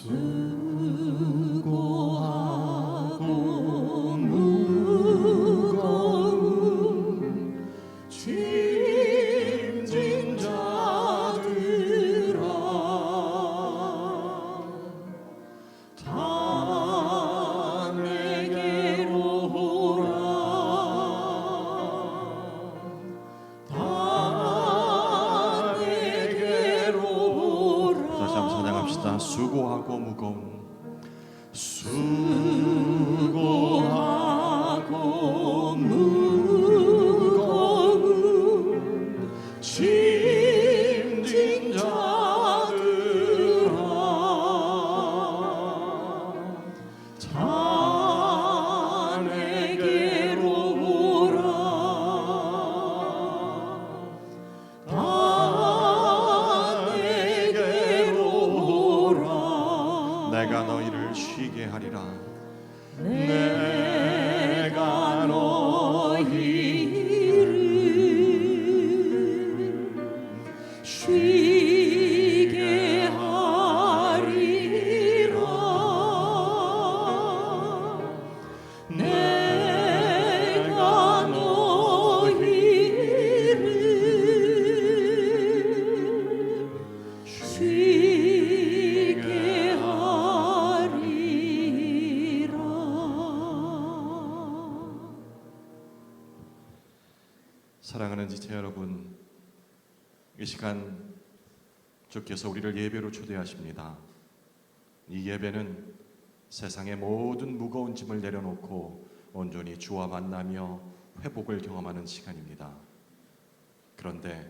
수고하고 무거운 짐진 자들아 다 내게로 오라 다 내게로 오라. 다시 한번 찬양합시다. 수고하고 무거운 수고하고 무거운 짐진 자들아 다 내게로 오라 다 내게로 오라. 내가 너희를 쉬게 하리라. 내가 너희를 쉬게 하리라. 내가 너희를 쉬게 하리라. 사랑하는 지체 여러분, 이 시간 주께서 우리를 예배로 초대하십니다. 이 예배는 세상의 모든 무거운 짐을 내려놓고 온전히 주와 만나며 회복을 경험하는 시간입니다. 그런데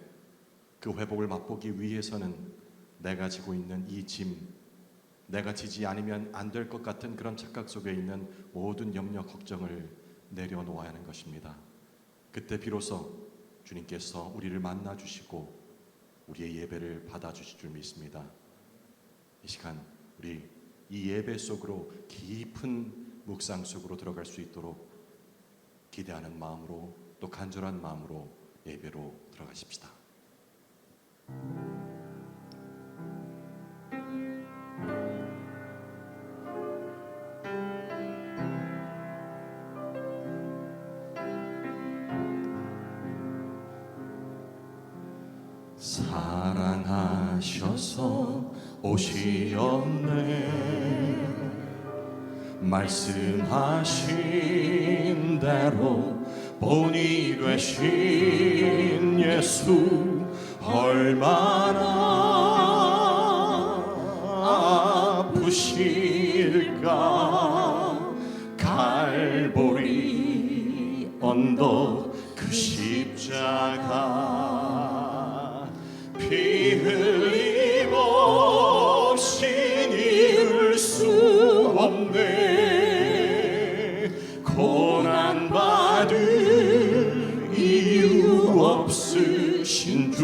그 회복을 맛보기 위해서는 내가 지고 있는 이 짐, 내가 지지 않으면 안 될 것 같은 그런 착각 속에 있는 모든 염려, 걱정을 내려놓아야 하는 것입니다. 그때 비로소 주님께서 우리를 만나 주시고 우리의 예배를 받아 주실 줄 믿습니다. 이 시간 우리 이 예배 속으로 깊은 묵상 속으로 들어갈 수 있도록 기대하는 마음으로 또 간절한 마음으로 예배로 들어가십시다. 사랑하셔서 오시었네. 말씀하신 대로 본이 되신 예수 얼마나 아프실까. 갈보리 언덕 그 십자가 피 흘림 없이 이룰 수 없네. 고난받을 이유 없으신 주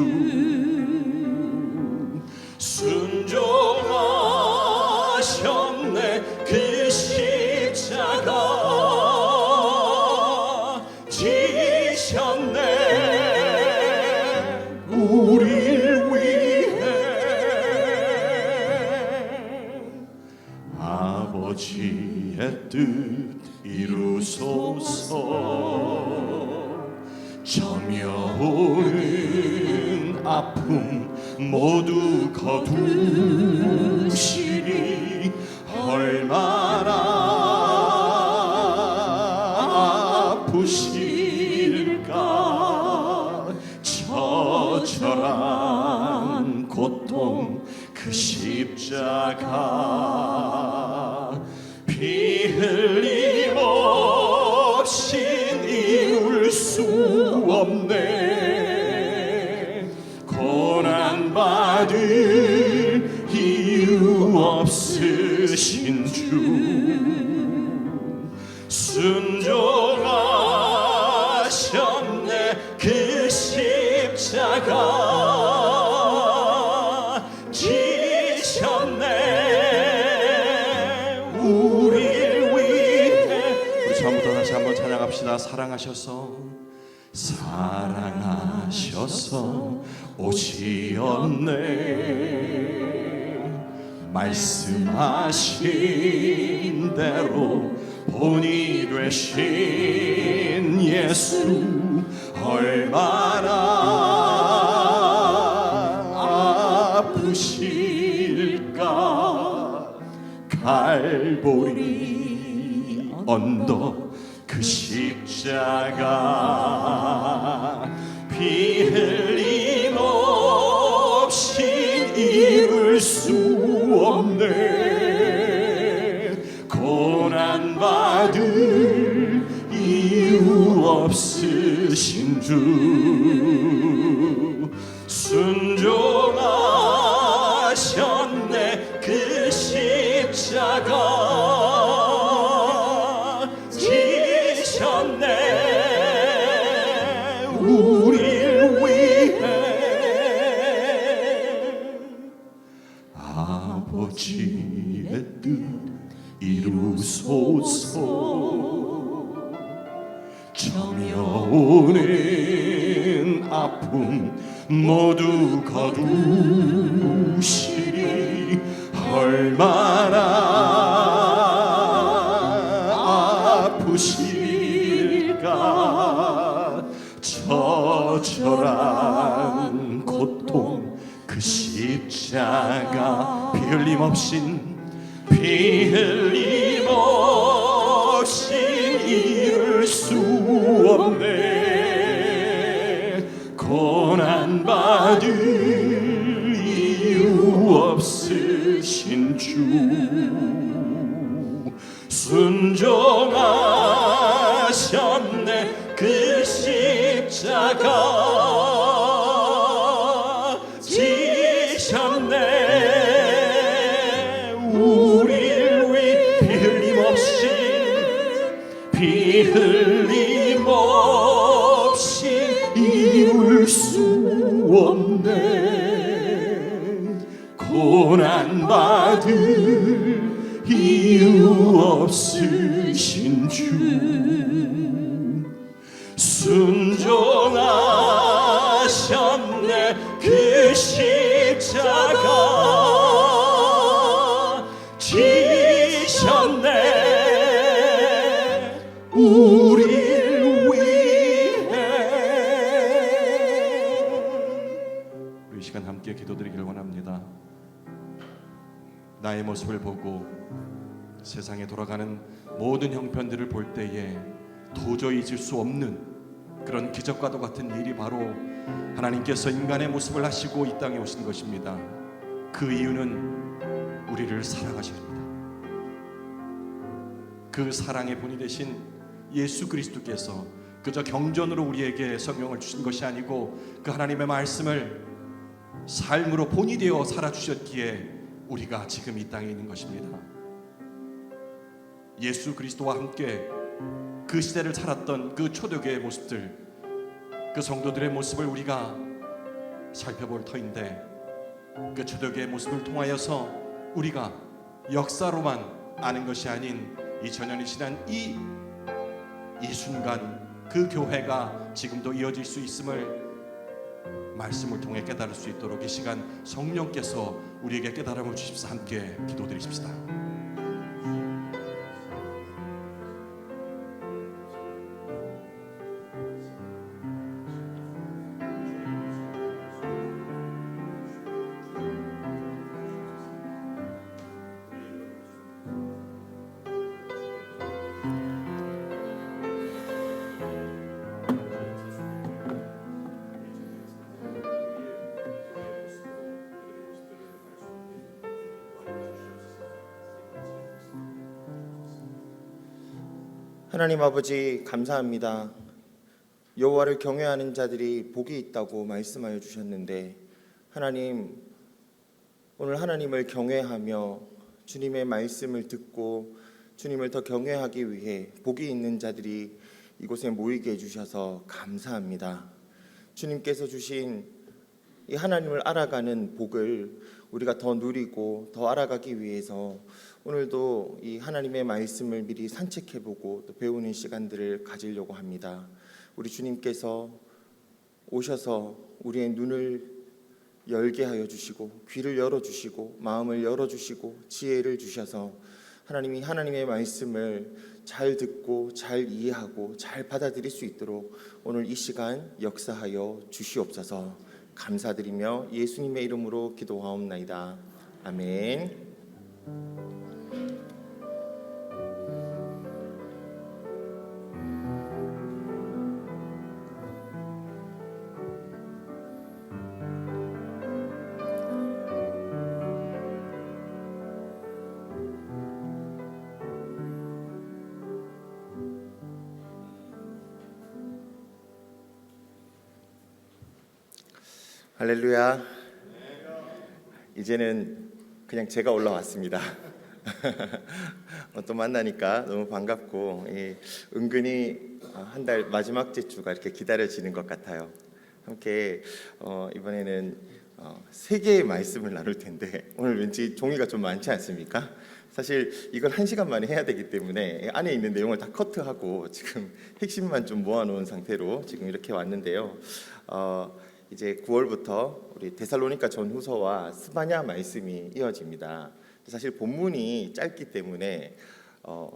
순종하셨네. 그 십자가 지셨네. 우리를 위해 아버지의 뜻 이루소서. 점여오는 아픔 모두 거두시리. 얼마나 아프실까. 처절한 고통 그 십자가 피 흘림 없이 이룰 수 없네. 고난받을 이유 없으신 주 순종하셨네. 그 십자가 지셨네. 우리를 위해. 우리 처음부터 다시 한번 찬양합시다. 사랑하셔서 사랑하셔서 오시었네. 말씀하신 대로 본이 되신 예수 얼마나 아프실까. 갈보리 언덕 그 십자가 피 흘림 없이 이룰 수 없네. 고난받을 이유 없으신 주 순종하셨네. 그 십자가 지셨네. 우릴 위해 아버지의 뜻 이루소서. 점여오는 아픔 모두 거두시리. 얼마나 아프실까. 처절한 고통 그 십자가 피 흘림 없인 이룰 수 없네. 고난받을 이유 없으신 주 순종하셨네. 그 십자가 지셨네. 우릴 위해 피 흘림 없이 이룰 수 없네. 고난받을 이유 없으신 주 순종하셨네. 그 십자가 지셨네. 우릴 위해. 우리 이 시간 함께 기도드리길 원합니다. 나의 모습을 보고 세상에 돌아가는 모든 형편들을 볼 때에 도저히 잊을 수 없는 그런 기적과도 같은 일이 바로 하나님께서 인간의 모습을 하시고 이 땅에 오신 것입니다. 그 이유는 우리를 사랑하십니다. 그 사랑의 본이 되신 예수 그리스도께서 그저 경전으로 우리에게 성경을 주신 것이 아니고 그 하나님의 말씀을 삶으로 본이 되어 살아주셨기에 우리가 지금 이 땅에 있는 것입니다. 예수 그리스도와 함께 그 시대를 살았던 그 초대교회의 모습들, 그 성도들의 모습을 우리가 살펴볼 터인데, 그 초대교회의 모습을 통하여서 우리가 역사로만 아는 것이 아닌 2000년이 지난 이 순간 그 교회가 지금도 이어질 수 있음을 말씀을 통해 깨달을 수 있도록 이 시간 성령께서 우리에게 깨달음을 주십사. 함께 기도드리십시다. 하나님 아버지 감사합니다. 여호와를 경외하는 자들이 복이 있다고 말씀하여 주셨는데, 하나님 오늘 하나님을 경외하며 주님의 말씀을 듣고 주님을 더 경외하기 위해 복이 있는 자들이 이곳에 모이게 해주셔서 감사합니다. 주님께서 주신 이 하나님을 알아가는 복을 우리가 더 누리고 더 알아가기 위해서 오늘도 이 하나님의 말씀을 미리 산책해보고 또 배우는 시간들을 가지려고 합니다. 우리 주님께서 오셔서 우리의 눈을 열게 하여 주시고 귀를 열어 주시고 마음을 열어 주시고 지혜를 주셔서 하나님이 하나님의 말씀을 잘 듣고 잘 이해하고 잘 받아들일 수 있도록 오늘 이 시간 역사하여 주시옵소서. 감사드리며 예수님의 이름으로 기도하옵나이다. 아멘. 할렐루야. 이제는 그냥 제가 올라왔습니다. 또 만나니까 너무 반갑고 은근히 한 달 마지막 주가 이렇게 기다려지는 것 같아요. 함께 이번에는 세 개의 말씀을 나눌 텐데 오늘 왠지 종이가 좀 많지 않습니까? 사실 이걸 1시간 만에 해야 되기 때문에 안에 있는 내용을 다 커트하고 지금 핵심만 좀 모아놓은 상태로 지금 이렇게 왔는데요. 이제 9월부터 우리 데살로니가 전후서와 스바냐 말씀이 이어집니다. 사실 본문이 짧기 때문에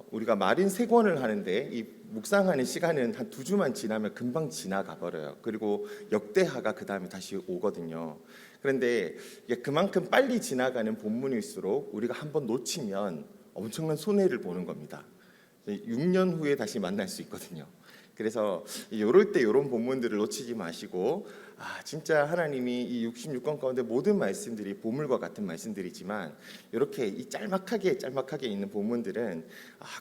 우리가 말인 3권을 하는데 이 묵상하는 시간은 한 2주만 지나면 금방 지나가 버려요. 그리고 역대하가 그 다음에 다시 오거든요. 그런데 이게 그만큼 빨리 지나가는 본문일수록 우리가 한번 놓치면 엄청난 손해를 보는 겁니다. 6년 후에 다시 만날 수 있거든요. 그래서 이럴 때 이런 본문들을 놓치지 마시고 진짜 하나님이 이 66권 가운데 모든 말씀들이 보물과 같은 말씀들이지만 이렇게 이 짤막하게 있는 본문들은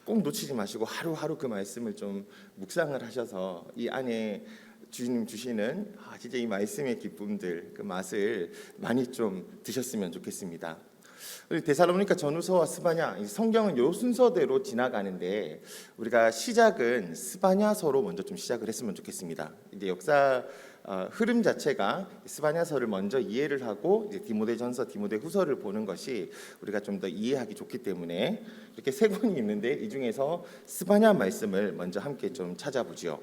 꼭 놓치지 마시고 하루하루 그 말씀을 좀 묵상을 하셔서 이 안에 주님 주시는 진짜 이 말씀의 기쁨들 그 맛을 많이 좀 드셨으면 좋겠습니다. 데살로니가 전후서와 스바냐 성경은 요 순서대로 지나가는데 우리가 시작은 스바냐서로 먼저 좀 시작을 했으면 좋겠습니다. 이제 역사 흐름 자체가 스바냐서를 먼저 이해를 하고 이제 디모데전서, 디모데후서를 보는 것이 우리가 좀 더 이해하기 좋기 때문에 이렇게 3권이 있는데 이 중에서 스바냐 말씀을 먼저 함께 좀 찾아보지요.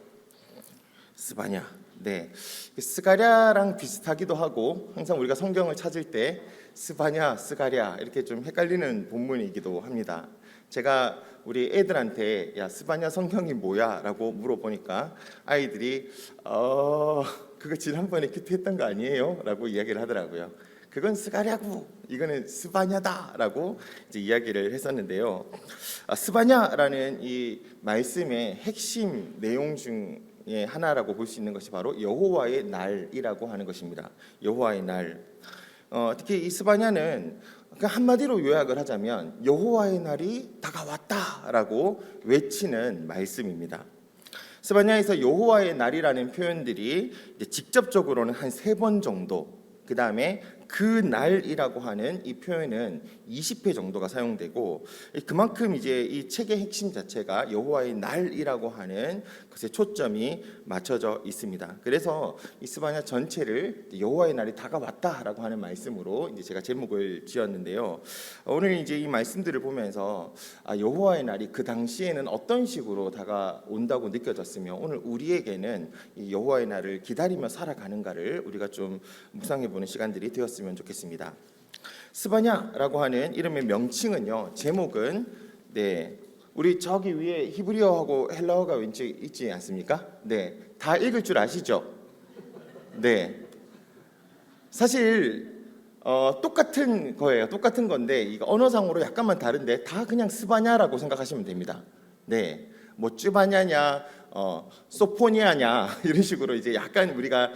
스바냐, 네, 스가랴랑 비슷하기도 하고 항상 우리가 성경을 찾을 때 스바냐, 스가랴 이렇게 좀 헷갈리는 본문이기도 합니다. 제가 우리 애들한테 야 스바냐 성경이 뭐야? 라고 물어보니까 아이들이 그거 지난번에 큐티했던 거 아니에요? 라고 이야기를 하더라고요. 그건 스가랴고 이거는 스바냐다 라고 이제 이야기를 했었는데요. 스바냐라는 이 말씀의 핵심 내용 중에 하나라고 볼 수 있는 것이 바로 여호와의 날이라고 하는 것입니다. 여호와의 날. 특히 이 스바냐는 한마디로 요약을 하자면 여호와의 날이 다가왔다라고 외치는 말씀입니다. 스바냐에서 여호와의 날이라는 표현들이 직접적으로는 한 3번 정도, 그 다음에 그 날이라고 하는 이 표현은 20회 정도가 사용되고 그만큼 이제 이 책의 핵심 자체가 여호와의 날이라고 하는 것에 초점이 맞춰져 있습니다. 그래서 이 스바냐 전체를 여호와의 날이 다가왔다라고 하는 말씀으로 이제 제가 제목을 지었는데요. 오늘 이제 이 말씀들을 보면서 여호와의 날이 그 당시에는 어떤 식으로 다가온다고 느껴졌으며 오늘 우리에게는 이 여호와의 날을 기다리며 살아가는가를 우리가 좀 묵상해보는 시간들이 되었습니다. 좋겠습니다. 스바냐라고 하는 이름의 명칭은요. 제목은 우리 저기 위에 히브리어하고 헬라어가 왠지 있지 않습니까? 네, 다 읽을 줄 아시죠? 네, 사실 똑같은 거예요. 똑같은 건데 이거 언어상으로 약간만 다른데 다 그냥 스바냐라고 생각하시면 됩니다. 네, 뭐 쯔바냐냐 소포니아냐 이런 식으로 이제 약간 우리가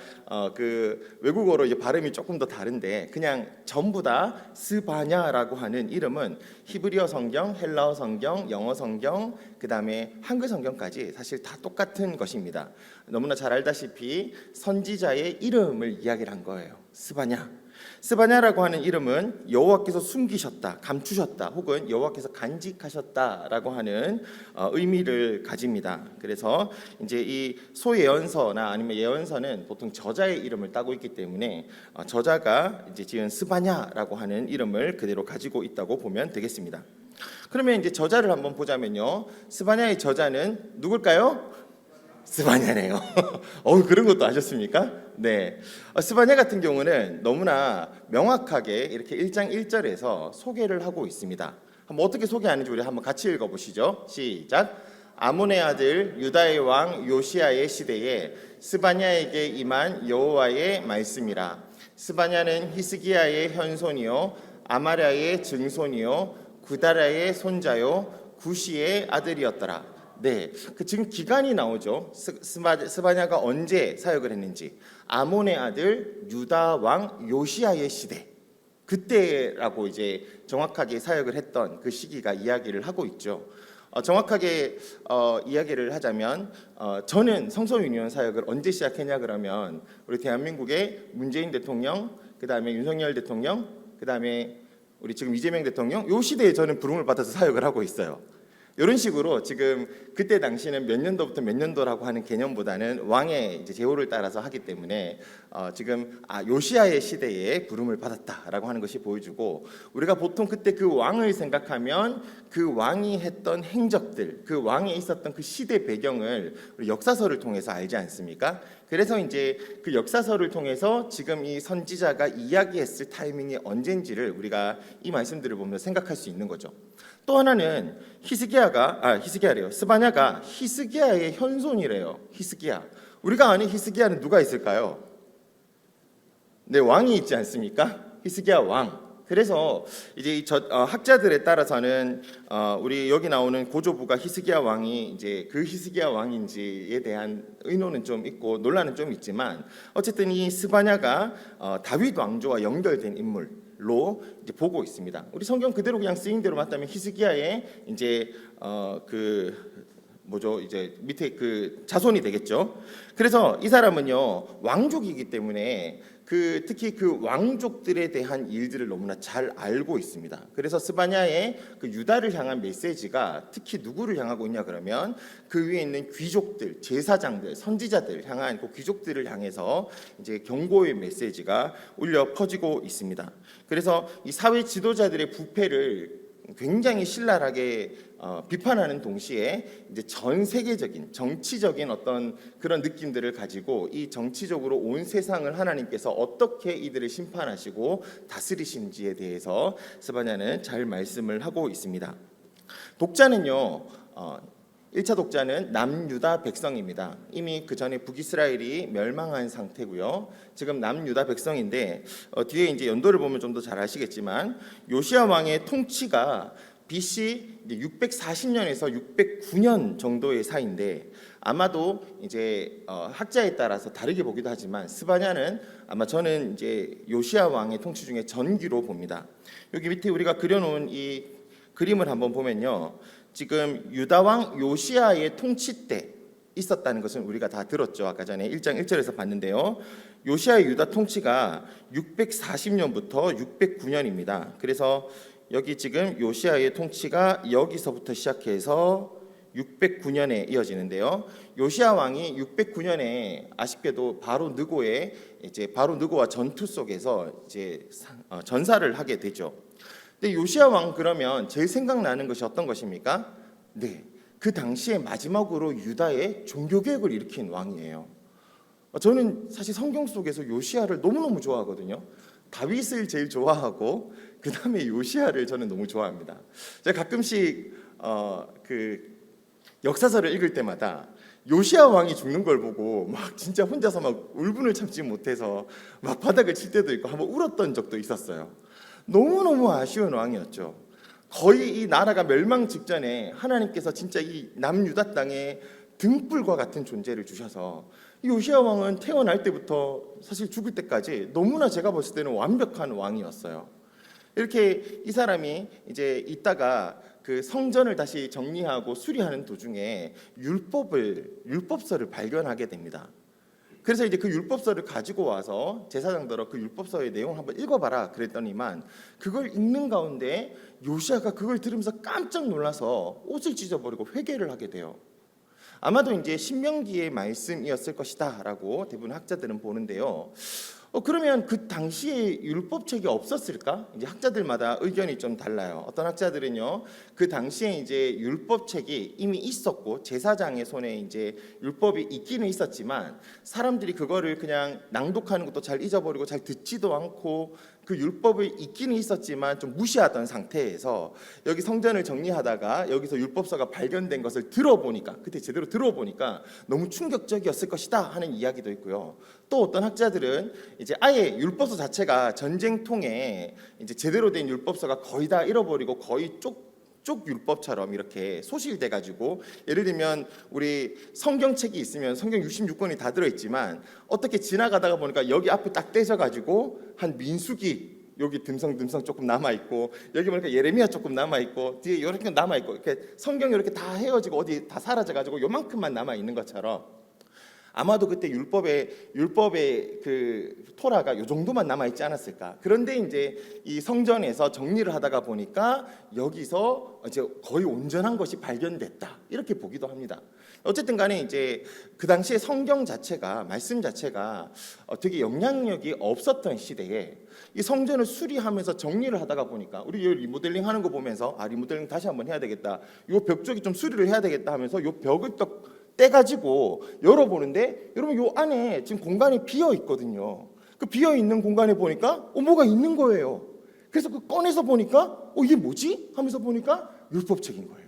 그 외국어로 이제 발음이 조금 더 다른데 그냥 전부 다 스바냐라고 하는 이름은 히브리어 성경, 헬라어 성경, 영어 성경, 그 다음에 한글 성경까지 사실 다 똑같은 것입니다. 너무나 잘 알다시피 선지자의 이름을 이야기를 한 거예요. 스바냐. 스바냐라고 하는 이름은 여호와께서 숨기셨다, 감추셨다, 혹은 여호와께서 간직하셨다라고 하는 의미를 가집니다. 그래서 이제 이 소예언서나 아니면 예언서는 보통 저자의 이름을 따고 있기 때문에 저자가 이제 지은 스바냐라고 하는 이름을 그대로 가지고 있다고 보면 되겠습니다. 그러면 이제 저자를 한번 보자면요, 스바냐의 저자는 누굴까요? 스바냐네요. 그런 것도 아셨습니까? 네. 스바냐 같은 경우는 너무나 명확하게 이렇게 1장 1절에서 소개를 하고 있습니다. 한번 어떻게 소개하는지 우리 한번 같이 읽어보시죠. 시작. 아몬의 아들 유다의 왕 요시야의 시대에 스바냐에게 임한 여호와의 말씀이라. 스바냐는 히스기야의 현손이요 아마랴의 증손이요 구다라의 손자요 구시의 아들이었더라. 네, 지금 기간이 나오죠. 스바냐가 언제 사역을 했는지. 아몬의 아들 유다 왕 요시야의 시대, 그때라고 이제 정확하게 사역을 했던 그 시기가 이야기를 하고 있죠. 정확하게 이야기를 하자면 저는 성서유니온 사역을 언제 시작했냐 그러면 우리 대한민국의 문재인 대통령, 그 다음에 윤석열 대통령, 그 다음에 우리 지금 이재명 대통령, 요 시대에 저는 부름을 받아서 사역을 하고 있어요. 이런 식으로 지금 그때 당시는 몇 년도부터 몇 년도라고 하는 개념보다는 왕의 이제 제호를 따라서 하기 때문에 지금 요시야의 시대에 부름을 받았다라고 하는 것이 보여주고, 우리가 보통 그때 그 왕을 생각하면 그 왕이 했던 행적들, 그 왕이 있었던 그 시대 배경을 우리 역사서를 통해서 알지 않습니까? 그래서 이제 그 역사서를 통해서 지금 이 선지자가 이야기했을 타이밍이 언젠지를 우리가 이 말씀들을 보면서 생각할 수 있는 거죠. 또 하나는 스바냐가 히스기야의 현손이래요. 히스기야. 우리가 아는 히스기야는 누가 있을까요? 네, 왕이 있지 않습니까? 히스기야 왕. 그래서 이제 학자들에 따라서는 우리 여기 나오는 고조부가 히스기야 왕이 이제 그 히스기야 왕인지에 대한 의논은 좀 있고 논란은 좀 있지만, 어쨌든 이 스바냐가 다윗 왕조와 연결된 인물로 이제 보고 있습니다. 우리 성경 그대로 그냥 쓰인 대로 맞다면 히스기야의 이제 이제 밑에 그 자손이 되겠죠. 그래서 이 사람은요 왕족이기 때문에 특히 그 왕족들에 대한 일들을 너무나 잘 알고 있습니다. 그래서 스바냐의 그 유다를 향한 메시지가 특히 누구를 향하고 있냐 그러면 그 위에 있는 귀족들, 제사장들, 선지자들 향한 그 귀족들을 향해서 이제 경고의 메시지가 울려 퍼지고 있습니다. 그래서 이 사회 지도자들의 부패를 굉장히 신랄하게 비판하는 동시에 이제 전 세계적인 정치적인 어떤 그런 느낌들을 가지고 이 정치적으로 온 세상을 하나님께서 어떻게 이들을 심판하시고 다스리신지에 대해서 스바냐는 잘 말씀을 하고 있습니다. 독자는요 1차 독자는 남유다 백성입니다. 이미 그 전에 북이스라엘이 멸망한 상태고요. 지금 남유다 백성인데 뒤에 이제 연도를 보면 좀 더 잘 아시겠지만 요시야 왕의 통치가 BC 640년에서 609년 정도의 사이인데, 아마도 이제 학자에 따라서 다르게 보기도 하지만 스바냐는 아마 저는 이제 요시야 왕의 통치 중에 전기로 봅니다. 여기 밑에 우리가 그려놓은 이 그림을 한번 보면요. 지금 유다 왕 요시야의 통치 때 있었다는 것은 우리가 다 들었죠. 아까 전에 1장 1절에서 봤는데요. 요시야의 유다 통치가 640년부터 609년입니다. 그래서 여기 지금 요시야의 통치가 여기서부터 시작해서 609년에 이어지는데요. 요시야 왕이 609년에 아쉽게도 바로 느고와 전투 속에서 이제 전사를 하게 되죠. 근데 요시야 왕 그러면 제일 생각나는 것이 어떤 것입니까? 네, 그 당시에 마지막으로 유다의 종교 개혁을 일으킨 왕이에요. 저는 사실 성경 속에서 요시야를 너무너무 좋아하거든요. 다윗을 제일 좋아하고 그 다음에 요시야를 저는 너무 좋아합니다. 제가 가끔씩 그 역사서를 읽을 때마다 요시야 왕이 죽는 걸 보고 막 진짜 혼자서 막 울분을 참지 못해서 막 바닥을 칠 때도 있고 한번 울었던 적도 있었어요. 너무너무 아쉬운 왕이었죠. 거의 이 나라가 멸망 직전에 하나님께서 진짜 이 남유다 땅에 등불과 같은 존재를 주셔서 요시야 왕은 태어날 때부터 사실 죽을 때까지 너무나 제가 봤을 때는 완벽한 왕이었어요. 이렇게 이 사람이 이제 있다가 그 성전을 다시 정리하고 수리하는 도중에 율법서를 발견하게 됩니다. 그래서 이제 그 율법서를 가지고 와서 제사장들어 그 율법서의 내용을 한번 읽어봐라 그랬더니만 그걸 읽는 가운데 요시야가 그걸 들으면서 깜짝 놀라서 옷을 찢어버리고 회개를 하게 돼요. 아마도 이제 신명기의 말씀이었을 것이다라고 대부분 학자들은 보는데요. 그러면 그 당시에 율법책이 없었을까? 이제 학자들마다 의견이 좀 달라요. 어떤 학자들은요, 그 당시에 이제 율법책이 이미 있었고 제사장의 손에 이제 율법이 있기는 있었지만 사람들이 그거를 그냥 낭독하는 것도 잘 잊어버리고 잘 듣지도 않고 그 율법을 있기는 있었지만 좀 무시하던 상태에서 여기 성전을 정리하다가 여기서 율법서가 발견된 것을 들어보니까, 그때 제대로 들어보니까 너무 충격적이었을 것이다 하는 이야기도 있고요. 또 어떤 학자들은 이제 아예 율법서 자체가 전쟁통에 이제 제대로 된 율법서가 거의 다 잃어버리고 거의 쪽 율법처럼 이렇게 소실돼 가지고, 예를 들면 우리 성경책이 있으면 성경 66권이 다 들어있지만 어떻게 지나가다가 보니까 여기 앞에 딱 떼져 가지고 한 민수기 여기 듬성듬성 조금 남아 있고, 여기 보니까 예레미야 조금 남아 있고, 뒤에 이렇게 남아 있고, 이렇게 성경이 이렇게 다 헤어지고 어디 다 사라져 가지고 요만큼만 남아 있는 것처럼, 아마도 그때 율법의 그 토라가 요 정도만 남아 있지 않았을까. 그런데 이제 이 성전에서 정리를 하다가 보니까 여기서 이제 거의 온전한 것이 발견됐다, 이렇게 보기도 합니다. 어쨌든 간에 이제 그 당시에 성경 자체가, 말씀 자체가 되게 영향력이 없었던 시대에 이 성전을 수리하면서 정리를 하다가 보니까, 우리 리모델링 하는 거 보면서 리모델링 다시 한번 해야 되겠다, 요 벽 쪽이 좀 수리를 해야 되겠다 하면서 요 벽을 또 떼가지고 열어보는데, 여러분 요 안에 지금 공간이 비어 있거든요. 그 비어 있는 공간에 보니까 뭐가 있는 거예요. 그래서 그 꺼내서 보니까 이게 뭐지? 하면서 보니까 율법책인 거예요.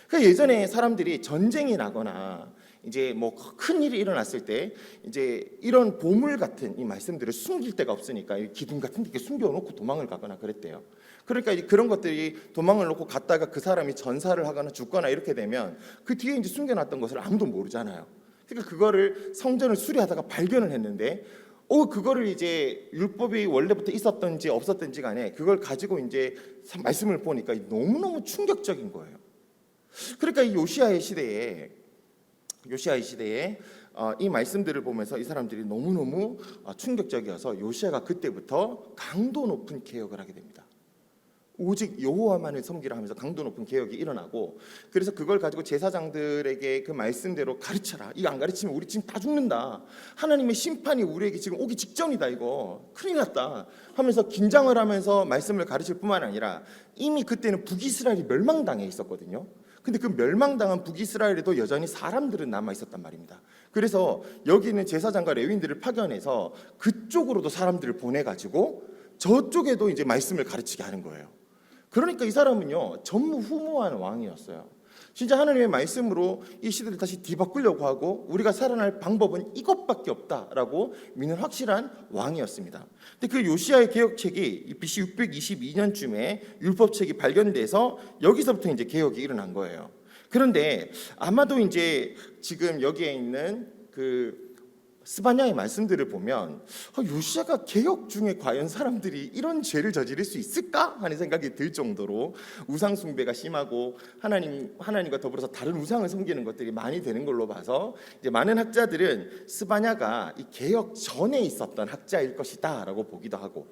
그러니까 예전에 사람들이 전쟁이 나거나 이제 뭐 큰 일이 일어났을 때 이제 이런 보물 같은 이 말씀들을 숨길 데가 없으니까 기둥 같은 데 숨겨놓고 도망을 가거나 그랬대요. 그러니까 그런 것들이 도망을 놓고 갔다가 그 사람이 전사를 하거나 죽거나 이렇게 되면 그 뒤에 이제 숨겨놨던 것을 아무도 모르잖아요. 그러니까 그거를 성전을 수리하다가 발견을 했는데, 그거를 이제 율법이 원래부터 있었던지 없었던지 간에 그걸 가지고 이제 말씀을 보니까 너무너무 충격적인 거예요. 그러니까 이 요시야의 시대에 이 말씀들을 보면서 이 사람들이 너무너무 충격적이어서 요시야가 그때부터 강도 높은 개혁을 하게 됩니다. 오직 여호와만을 섬기라 하면서 강도 높은 개혁이 일어나고, 그래서 그걸 가지고 제사장들에게 그 말씀대로 가르쳐라, 이거 안 가르치면 우리 지금 다 죽는다, 하나님의 심판이 우리에게 지금 오기 직전이다, 이거 큰일 났다 하면서 긴장을 하면서 말씀을 가르칠 뿐만 아니라, 이미 그때는 북이스라엘이 멸망당해 있었거든요. 근데 그 멸망당한 북이스라엘에도 여전히 사람들은 남아 있었단 말입니다. 그래서 여기 있는 제사장과 레위인들을 파견해서 그쪽으로도 사람들을 보내가지고 저쪽에도 이제 말씀을 가르치게 하는 거예요. 그러니까 이 사람은요, 전무후무한 왕이었어요. 진짜 하나님의 말씀으로 이 시대를 다시 뒤바꾸려고 하고 우리가 살아날 방법은 이것밖에 없다라고 믿는 확실한 왕이었습니다. 근데 그 요시야의 개혁책이 BC 622년쯤에 율법책이 발견돼서 여기서부터 이제 개혁이 일어난 거예요. 그런데 아마도 이제 지금 여기에 있는 그 스바냐의 말씀들을 보면 요시야가 개혁 중에 과연 사람들이 이런 죄를 저지를 수 있을까 하는 생각이 들 정도로 우상 숭배가 심하고 하나님과 더불어서 다른 우상을 섬기는 것들이 많이 되는 걸로 봐서 이제 많은 학자들은 스바냐가 이 개혁 전에 있었던 학자일 것이다라고 보기도 하고,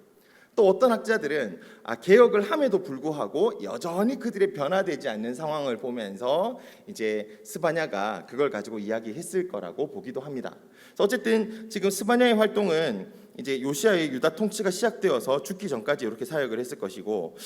또 어떤 학자들은 개혁을 함에도 불구하고 여전히 그들의 변화되지 않는 상황을 보면서 이제 스바냐가 그걸 가지고 이야기했을 거라고 보기도 합니다. 어쨌든 지금 스바냐의 활동은 이제 요시야의 유다 통치가 시작되어서 죽기 전까지 이렇게 사역을 했을 것이고,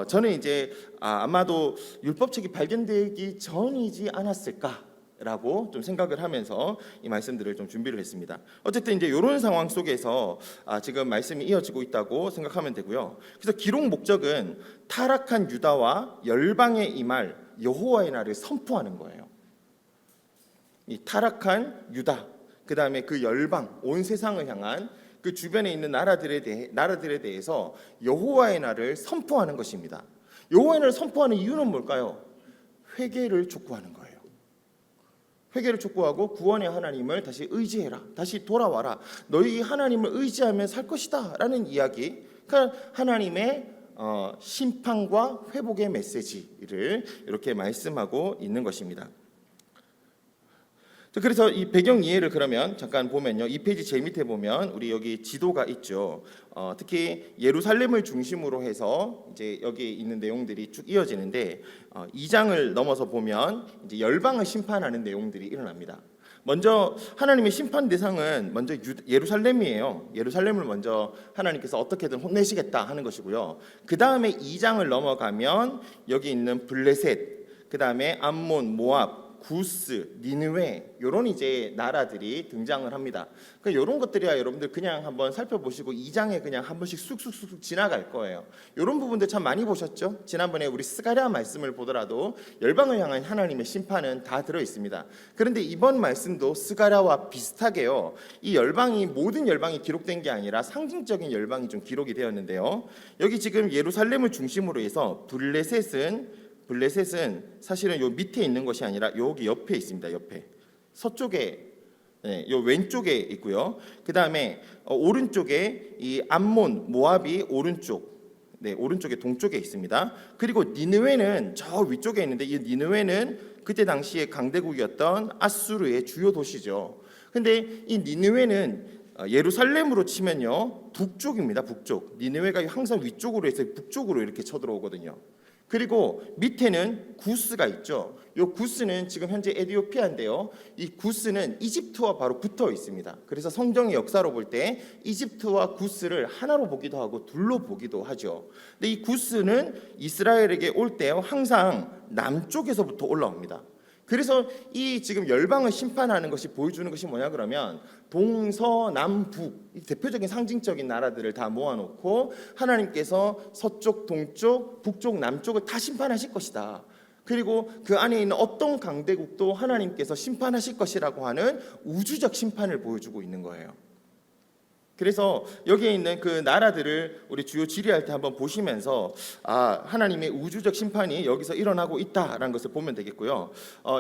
저는 이제 아마도 율법책이 발견되기 전이지 않았을까라고 좀 생각을 하면서 이 말씀들을 좀 준비를 했습니다. 어쨌든 이제 이런 상황 속에서 지금 말씀이 이어지고 있다고 생각하면 되고요. 그래서 기록 목적은 타락한 유다와 열방에 임할 여호와의 날을 선포하는 거예요. 이 타락한 유다, 그 다음에 그 열방, 온 세상을 향한 그 주변에 있는 나라들에 대해서 여호와의 날을 선포하는 것입니다. 여호와의 날을 선포하는 이유는 뭘까요? 회개를 촉구하는 거예요. 회개를 촉구하고 구원의 하나님을 다시 의지해라, 다시 돌아와라, 너희 하나님을 의지하면 살 것이다 라는 이야기, 그러니까 하나님의 심판과 회복의 메시지를 이렇게 말씀하고 있는 것입니다. 그래서 이 배경 이해를 그러면 잠깐 보면요, 이 페이지 제일 밑에 보면 우리 여기 지도가 있죠. 특히 예루살렘을 중심으로 해서 이제 여기 있는 내용들이 쭉 이어지는데 2장을 넘어서 보면 이제 열방을 심판하는 내용들이 일어납니다. 먼저 하나님의 심판 대상은 먼저 예루살렘이에요. 예루살렘을 먼저 하나님께서 어떻게든 혼내시겠다 하는 것이고요. 그 다음에 2장을 넘어가면 여기 있는 블레셋, 그 다음에 암몬, 모압, 구스, 니느웨 이런 이제 나라들이 등장을 합니다. 그러니까 이런 것들이야 여러분들 그냥 한번 살펴보시고 2장에 그냥 한 번씩 쑥쑥쑥 지나갈 거예요. 이런 부분들 참 많이 보셨죠? 지난번에 우리 스가랴 말씀을 보더라도 열방을 향한 하나님의 심판은 다 들어 있습니다. 그런데 이번 말씀도 스가랴와 비슷하게요. 이 열방이 모든 열방이 기록된 게 아니라 상징적인 열방이 좀 기록이 되었는데요. 여기 지금 예루살렘을 중심으로 해서 블레셋은 사실은 요 밑에 있는 것이 아니라 여기 옆에 있습니다. 옆에 서쪽에, 요 왼쪽에 있고요. 그 다음에 오른쪽에 이 암몬, 모압이 오른쪽에 동쪽에 있습니다. 그리고 니느웨는 저 위쪽에 있는데 이 니느웨는 그때 당시에 강대국이었던 아수르의 주요 도시죠. 근데 이 니느웨는 예루살렘으로 치면요 북쪽입니다. 북쪽. 니느웨가 항상 위쪽으로 해서 북쪽으로 이렇게 쳐들어오거든요. 그리고 밑에는 구스가 있죠. 이 구스는 지금 현재 에티오피아인데요. 이 구스는 이집트와 바로 붙어 있습니다. 그래서 성경의 역사로 볼 때 이집트와 구스를 하나로 보기도 하고 둘로 보기도 하죠. 근데 이 구스는 이스라엘에게 올 때 항상 남쪽에서부터 올라옵니다. 그래서 이 지금 열방을 심판하는 것이 보여주는 것이 뭐냐 그러면 동서남북 대표적인 상징적인 나라들을 다 모아놓고 하나님께서 서쪽, 동쪽, 북쪽, 남쪽을 다 심판하실 것이다. 그리고 그 안에 있는 어떤 강대국도 하나님께서 심판하실 것이라고 하는 우주적 심판을 보여주고 있는 거예요. 그래서 여기에 있는 그 나라들을 우리 주요 지리할 때 한번 보시면서 하나님의 우주적 심판이 여기서 일어나고 있다라는 것을 보면 되겠고요.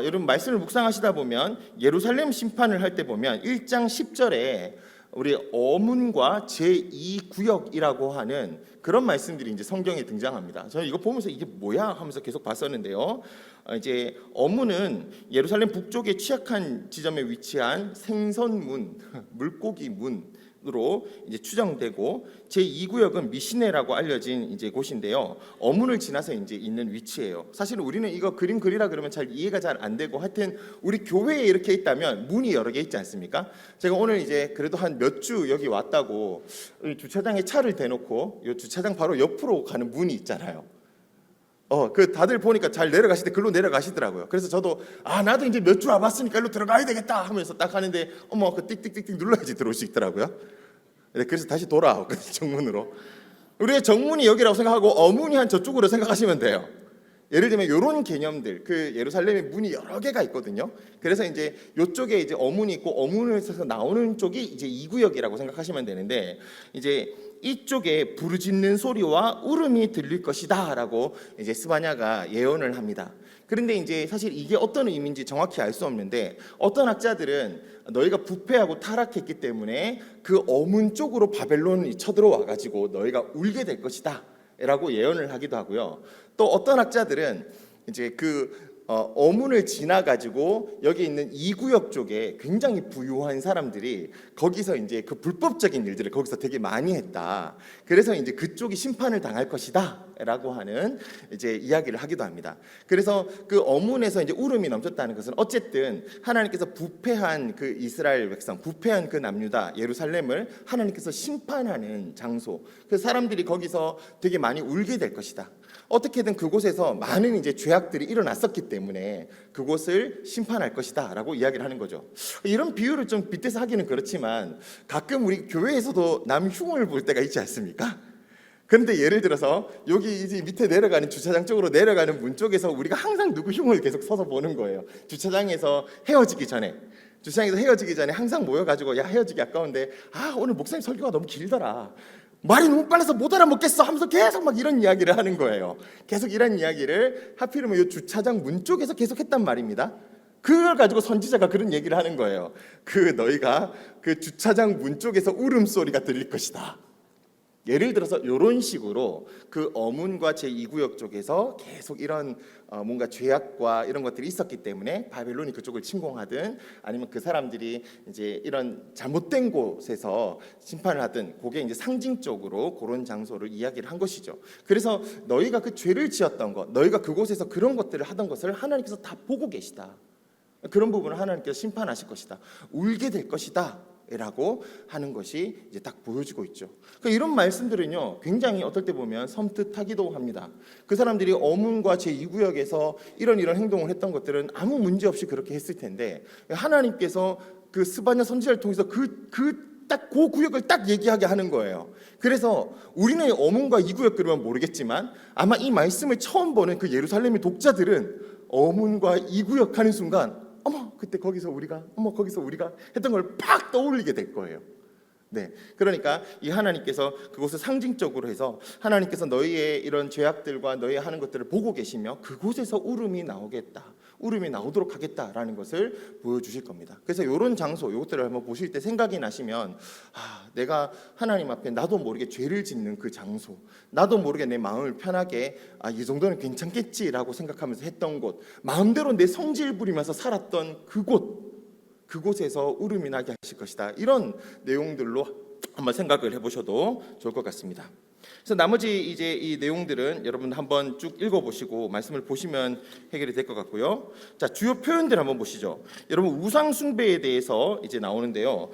여러분 말씀을 묵상하시다 보면 예루살렘 심판을 할 때 보면 1장 10절에 우리 어문과 제2구역이라고 하는 그런 말씀들이 이제 성경에 등장합니다. 저는 이거 보면서 이게 뭐야 하면서 계속 봤었는데요. 이제 어문은 예루살렘 북쪽에 취약한 지점에 위치한 생선문, 물고기 문 으로 이제 추정되고 제2구역은 미시네라고 알려진 이제 곳인데요. 어문을 지나서 이제 있는 위치예요. 사실은 우리는 이거 그림 그리라 그러면 잘 이해가 잘 안 되고 하여튼 우리 교회에 이렇게 있다면 문이 여러 개 있지 않습니까? 제가 오늘 이제 그래도 한 몇 주 여기 왔다고 주차장에 차를 대놓고 이 주차장 바로 옆으로 가는 문이 있잖아요. 그 다들 보니까 잘 내려가실 때 글로 내려가시더라고요. 그래서 저도 나도 이제 몇 주 와봤으니까 일로 들어가야 되겠다 하면서 딱 하는데 그 띡띡띡띡 눌러야지 들어올 수 있더라고요. 그래서 다시 돌아왔거든요. 정문으로. 우리의 정문이 여기라고 생각하고 어문이 한 저쪽으로 생각하시면 돼요. 예를 들면 이런 개념들, 그 예루살렘에 문이 여러 개가 있거든요. 그래서 이제 이쪽에 이제 어문이 있고 어문에서 나오는 쪽이 이제 2구역이라고 생각하시면 되는데 이제 이쪽에 부르짖는 소리와 울음이 들릴 것이다라고 이제 스바냐가 예언을 합니다. 그런데 이제 사실 이게 어떤 의미인지 정확히 알 수 없는데 어떤 학자들은 너희가 부패하고 타락했기 때문에 그 어문 쪽으로 바벨론이 쳐들어와 가지고 너희가 울게 될 것이다라고 예언을 하기도 하고요. 또 어떤 학자들은 이제 그 어문을 지나 가지고 여기 있는 2구역 쪽에 굉장히 부유한 사람들이 거기서 이제 그 불법적인 일들을 거기서 되게 많이 했다. 그래서 이제 그쪽이 심판을 당할 것이다라고 하는 이제 이야기를 하기도 합니다. 그래서 그 어문에서 이제 울음이 넘쳤다는 것은 어쨌든 하나님께서 부패한 그 이스라엘 백성, 부패한 그 남유다 예루살렘을 하나님께서 심판하는 장소. 그 사람들이 거기서 되게 많이 울게 될 것이다. 어떻게든 그곳에서 많은 이제 죄악들이 일어났었기 때문에 그곳을 심판할 것이다라고 이야기를 하는 거죠. 이런 비유를 좀 빗대서 하기는 그렇지만 가끔 우리 교회에서도 남 흉을 볼 때가 있지 않습니까? 그런데 예를 들어서 여기 이제 밑에 내려가는 주차장 쪽으로 내려가는 문 쪽에서 우리가 항상 누구 흉을 계속 서서 보는 거예요. 주차장에서 헤어지기 전에 항상 모여가지고 야 헤어지기 아까운데 오늘 목사님 설교가 너무 길더라. 말이 너무 빨라서 못 알아먹겠어 하면서 계속 막 이런 이야기를 하는 거예요. 계속 이런 이야기를 하필이면 이 주차장 문 쪽에서 계속 했단 말입니다. 그걸 가지고 선지자가 그런 얘기를 하는 거예요. 너희가 그 주차장 문 쪽에서 울음소리가 들릴 것이다. 예를 들어서 이런 식으로 그 어문과 제2구역 쪽에서 계속 이런 뭔가 죄악과 이런 것들이 있었기 때문에 바벨론이 그쪽을 침공하든 아니면 그 사람들이 이제 이런 잘못된 곳에서 심판을 하든 그게 이제 상징적으로 그런 장소를 이야기를 한 것이죠. 그래서 너희가 그 죄를 지었던 것, 너희가 그곳에서 그런 것들을 하던 것을 하나님께서 다 보고 계시다. 그런 부분을 하나님께서 심판하실 것이다. 울게 될 것이다. 라고 하는 것이 이제 딱 보여지고 있죠. 그러니까 이런 말씀들은요, 굉장히 어떨 때 보면 섬뜩하기도 합니다. 그 사람들이 어문과 제2구역에서 이런 행동을 했던 것들은 아무 문제 없이 그렇게 했을 텐데, 하나님께서 그 스바냐 선지자를 통해서 딱 그 구역을 딱 얘기하게 하는 거예요. 그래서 우리는 어문과 2구역 그러면 모르겠지만 아마 이 말씀을 처음 보는 그 예루살렘의 독자들은 어문과 2구역 하는 순간 어머 그때 거기서 우리가 했던 걸 팍 떠올리게 될 거예요. 네, 그러니까 이 하나님께서 그곳을 상징적으로 해서 하나님께서 너희의 이런 죄악들과 너희 하는 것들을 보고 계시며 그곳에서 울음이 나오도록 하겠다라는 것을 보여주실 겁니다. 그래서 이런 장소, 이것들을 한번 보실 때 생각이 나시면 내가 하나님 앞에 나도 모르게 죄를 짓는 그 장소, 나도 모르게 내 마음을 편하게 이 정도는 괜찮겠지라고 생각하면서 했던 곳, 마음대로 내 성질 부리면서 살았던 그곳에서 울음이 나게 하실 것이다. 이런 내용들로 한번 생각을 해보셔도 좋을 것 같습니다. 그래서 나머지 이제 이 내용들은 여러분 한번 쭉 읽어보시고 말씀을 보시면 해결이 될 것 같고요. 자, 주요 표현들 한번 보시죠. 여러분 우상 숭배에 대해서 이제 나오는데요.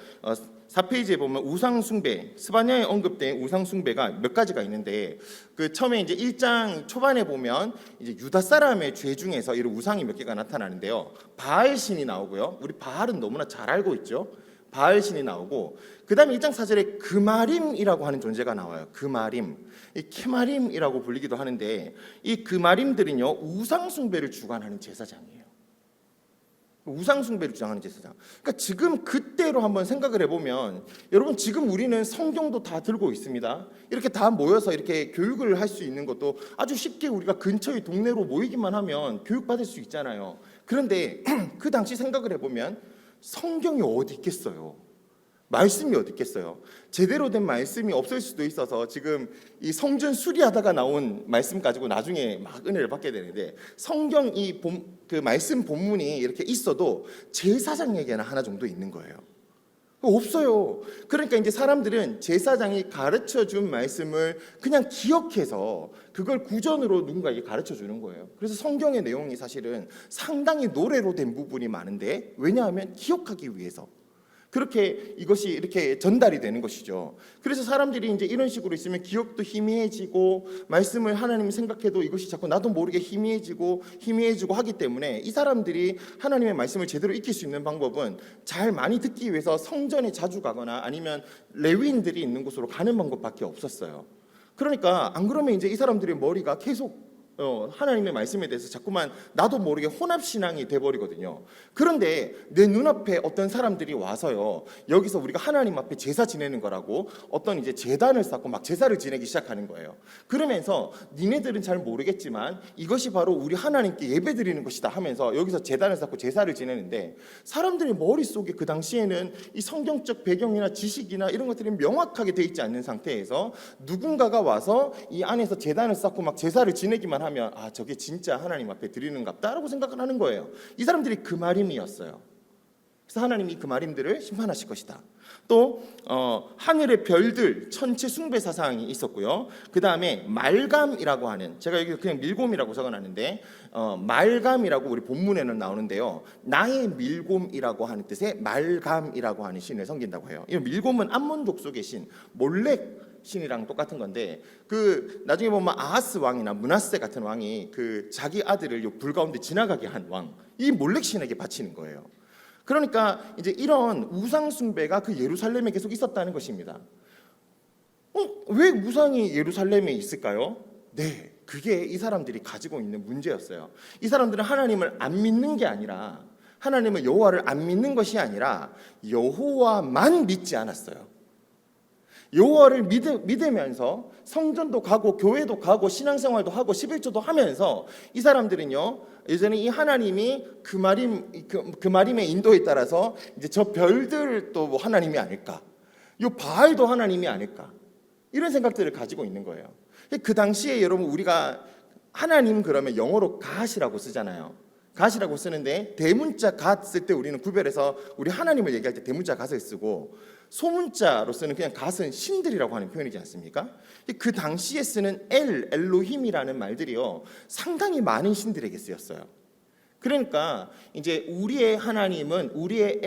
4페이지에 보면 우상 숭배, 스바냐에 언급된 우상 숭배가 몇 가지가 있는데 그 처음에 이제 1장 초반에 보면 이제 유다 사람의 죄 중에서 이런 우상이 몇 개가 나타나는데요. 바알 신이 나오고요. 우리 바알은 너무나 잘 알고 있죠. 바알 신이 나오고 그다음에 1장 4절에 그마림이라고 하는 존재가 나와요. 그마림, 이 키마림이라고 불리기도 하는데 이 그마림들은요 우상 숭배를 주관하는 제사장이에요. 우상 숭배를 주장하는 제사장. 그러니까 지금 그때로 한번 생각을 해보면 여러분 지금 우리는 성경도 다 들고 있습니다. 이렇게 다 모여서 이렇게 교육을 할 수 있는 것도 아주 쉽게 우리가 근처의 동네로 모이기만 하면 교육받을 수 있잖아요. 그런데 그 당시 생각을 해보면 성경이 어디 있겠어요? 말씀이 어디 있겠어요? 제대로 된 말씀이 없을 수도 있어서 지금 이 성전 수리하다가 나온 말씀 가지고 나중에 막 은혜를 받게 되는데 성경 그 말씀 본문이 이렇게 있어도 제사장에게는 하나 정도 있는 거예요. 없어요. 그러니까 이제 사람들은 제사장이 가르쳐 준 말씀을 그냥 기억해서 그걸 구전으로 누군가에게 가르쳐 주는 거예요. 그래서 성경의 내용이 사실은 상당히 노래로 된 부분이 많은데 왜냐하면 기억하기 위해서 그렇게 이것이 이렇게 전달이 되는 것이죠. 그래서 사람들이 이제 이런 식으로 있으면 기억도 희미해지고 말씀을 하나님 생각해도 이것이 자꾸 나도 모르게 희미해지고 하기 때문에 이 사람들이 하나님의 말씀을 제대로 익힐 수 있는 방법은 잘 많이 듣기 위해서 성전에 자주 가거나 아니면 레위인들이 있는 곳으로 가는 방법밖에 없었어요. 그러니까 안 그러면 이제 이 사람들의 머리가 계속 하나님의 말씀에 대해서 자꾸만 나도 모르게 혼합신앙이 돼버리거든요. 그런데 내 눈앞에 어떤 사람들이 와서요 여기서 우리가 하나님 앞에 제사 지내는 거라고 어떤 이제 제단을 쌓고 막 제사를 지내기 시작하는 거예요. 그러면서 니네들은 잘 모르겠지만 이것이 바로 우리 하나님께 예배 드리는 것이다 하면서 여기서 제단을 쌓고 제사를 지내는데 사람들의 머릿속에 그 당시에는 이 성경적 배경이나 지식이나 이런 것들이 명확하게 돼 있지 않는 상태에서 누군가가 와서 이 안에서 제단을 쌓고 막 제사를 지내기만 하면 저게 진짜 하나님 앞에 드리는갑다라고 생각을 하는 거예요. 이 사람들이 그마림이었어요. 그래서 하나님이 그마림들을 심판하실 것이다. 또 하늘의 별들 천체 숭배 사상이 있었고요. 그 다음에 말감이라고 하는 제가 여기 그냥 밀곰이라고 적어놨는데 말감이라고 우리 본문에는 나오는데요. 나의 밀곰이라고 하는 뜻의 말감이라고 하는 신을 섬긴다고 해요. 이 밀곰은 암몬족 속의 신 몰렉 신이랑 똑같은 건데 그 나중에 보면 아하스 왕이나 므낫세 같은 왕이 그 자기 아들을 불 가운데 지나가게 한 왕 이 몰렉 신에게 바치는 거예요. 그러니까 이제 이런 우상 숭배가 그 예루살렘에 계속 있었다는 것입니다. 왜 우상이 예루살렘에 있을까요? 네, 그게 이 사람들이 가지고 있는 문제였어요. 이 사람들은 하나님을 안 믿는 게 아니라 하나님을 여호와를 안 믿는 것이 아니라 여호와만 믿지 않았어요. 여호와를 믿으면서 성전도 가고 교회도 가고 신앙생활도 하고 11조도 하면서 이 사람들은요 예전에 이 하나님이 그마림의 인도에 따라서 이제 저 별들도 뭐 하나님이 아닐까, 요 바알도 하나님이 아닐까 이런 생각들을 가지고 있는 거예요. 그 당시에 여러분 우리가 하나님 그러면 영어로 갓이라고 쓰잖아요. 갓이라고 쓰는데 대문자 갓 쓸 때 우리는 구별해서 우리 하나님을 얘기할 때 대문자 갓을 쓰고 소문자로 쓰는 그냥 갓은 신들이라고 하는 표현이지 않습니까? 그 당시에 쓰는 엘로힘이라는 말들이요 상당히 많은 신들에게 쓰였어요. 그러니까 이제 우리의 하나님은 우리의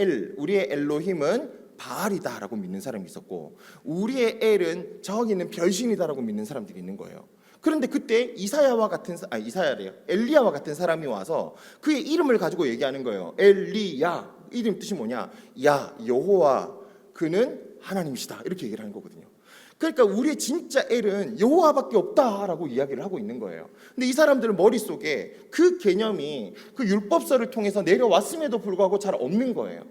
엘로힘은 바알이다라고 믿는 사람이 있었고, 우리의 엘은 저기 있는 별신이다라고 믿는 사람들이 있는 거예요. 그런데 그때 엘리야와 같은 사람이 와서 그의 이름을 가지고 얘기하는 거예요. 엘리야, 이름 뜻이 뭐냐? 야, 여호와 그는 하나님이시다, 이렇게 얘기를 하는 거거든요. 그러니까 우리의 진짜 엘은 여호와밖에 없다라고 이야기를 하고 있는 거예요. 근데 이 사람들 머릿속에 그 개념이 그 율법서를 통해서 내려왔음에도 불구하고 잘 없는 거예요.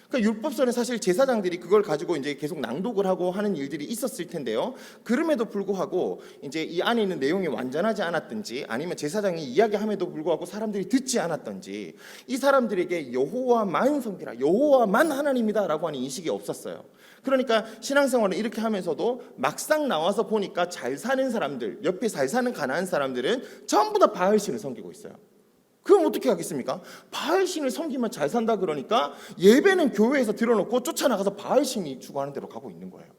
그러니까 율법서는 사실 제사장들이 그걸 가지고 이제 계속 낭독을 하고 하는 일들이 있었을 텐데요. 그럼에도 불구하고 이제 이 안에 있는 내용이 완전하지 않았든지, 아니면 제사장이 이야기함에도 불구하고 사람들이 듣지 않았던지, 이 사람들에게 여호와만 섬기라, 여호와만 하나님이다라고 하는 인식이 없었어요. 그러니까 신앙생활을 이렇게 하면서도 막상 나와서 보니까 잘 사는 사람들, 옆에 잘 사는 가난한 사람들은 전부 다 바알신을 섬기고 있어요. 그럼 어떻게 하겠습니까? 바알신을 섬기면 잘 산다 그러니까 예배는 교회에서 들어놓고 쫓아나가서 바알신이 추구하는 대로 가고 있는 거예요.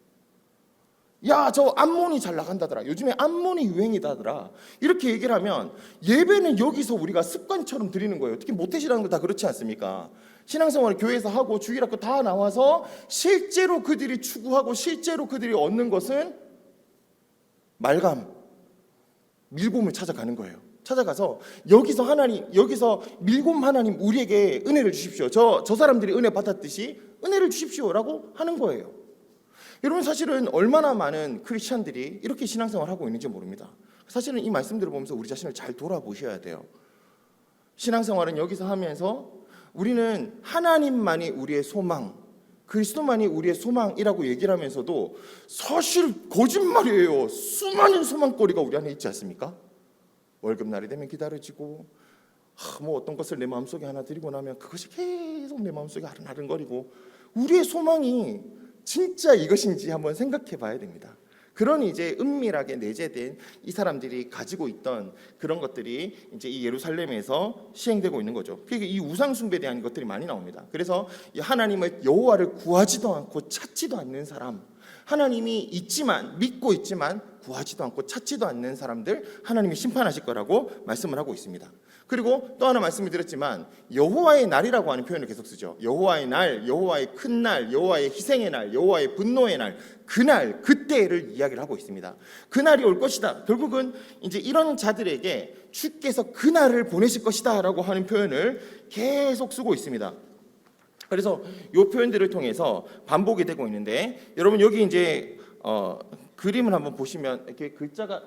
야, 저 암몬이 잘 나간다더라, 요즘에 암몬이 유행이다더라, 이렇게 얘기를 하면 예배는 여기서 우리가 습관처럼 드리는 거예요. 특히 모태신앙도 다 그렇지 않습니까? 신앙생활을 교회에서 하고 주일학교 다 나와서 실제로 그들이 추구하고 실제로 그들이 얻는 것은 말감, 밀곰을 찾아가는 거예요. 찾아가서 여기서 밀곰 하나님 우리에게 은혜를 주십시오, 저 사람들이 은혜 받았듯이 은혜를 주십시오라고 하는 거예요. 여러분, 사실은 얼마나 많은 크리스찬들이 이렇게 신앙생활을 하고 있는지 모릅니다. 사실은 이 말씀들을 보면서 우리 자신을 잘 돌아보셔야 돼요. 신앙생활은 여기서 하면서 우리는 하나님만이 우리의 소망, 그리스도만이 우리의 소망이라고 얘기를 하면서도 사실 거짓말이에요. 수많은 소망거리가 우리 안에 있지 않습니까? 월급날이 되면 기다려지고, 뭐 어떤 것을 내 마음속에 하나 드리고 나면 그것이 계속 내 마음속에 아른아른거리고, 우리의 소망이 진짜 이것인지 한번 생각해 봐야 됩니다. 그러니 이제 은밀하게 내재된 이 사람들이 가지고 있던 그런 것들이 이제 이 예루살렘에서 시행되고 있는 거죠. 그러니까 이 우상 숭배에 대한 것들이 많이 나옵니다. 그래서 하나님을, 여호와를 구하지도 않고 찾지도 않는 사람, 하나님이 있지만, 믿고 있지만 구하지도 않고 찾지도 않는 사람들 하나님이 심판하실 거라고 말씀을 하고 있습니다. 그리고 또 하나 말씀을 드렸지만 여호와의 날이라고 하는 표현을 계속 쓰죠. 여호와의 날, 여호와의 큰 날, 여호와의 희생의 날, 여호와의 분노의 날, 그날, 그때를 이야기를 하고 있습니다. 그날이 올 것이다. 결국은 이제 이런 자들에게 주께서 그날을 보내실 것이다라고 하는 표현을 계속 쓰고 있습니다. 그래서 이 표현들을 통해서 반복이 되고 있는데, 여러분 여기 이제 그림을 한번 보시면 이렇게 글자가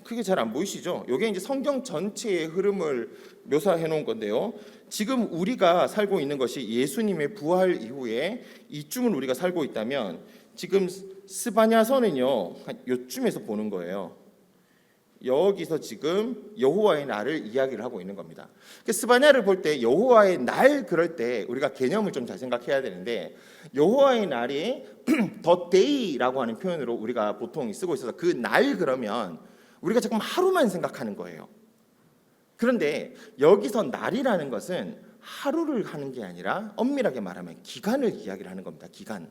크게 잘 안 보이시죠? 이게 이제 성경 전체의 흐름을 묘사해 놓은 건데요. 지금 우리가 살고 있는 것이 예수님의 부활 이후에 이쯤을 우리가 살고 있다면, 지금 스바냐서는요 한 요쯤에서 보는 거예요. 여기서 지금 여호와의 날을 이야기를 하고 있는 겁니다. 스바냐를 볼 때 여호와의 날, 그럴 때 우리가 개념을 좀 잘 생각해야 되는데, 여호와의 날이 the day라고 하는 표현으로 우리가 보통 쓰고 있어서 그 날 그러면 우리가 조금 하루만 생각하는 거예요. 그런데 여기서 날이라는 것은 하루를 하는 게 아니라 엄밀하게 말하면 기간을 이야기를 하는 겁니다. 기간.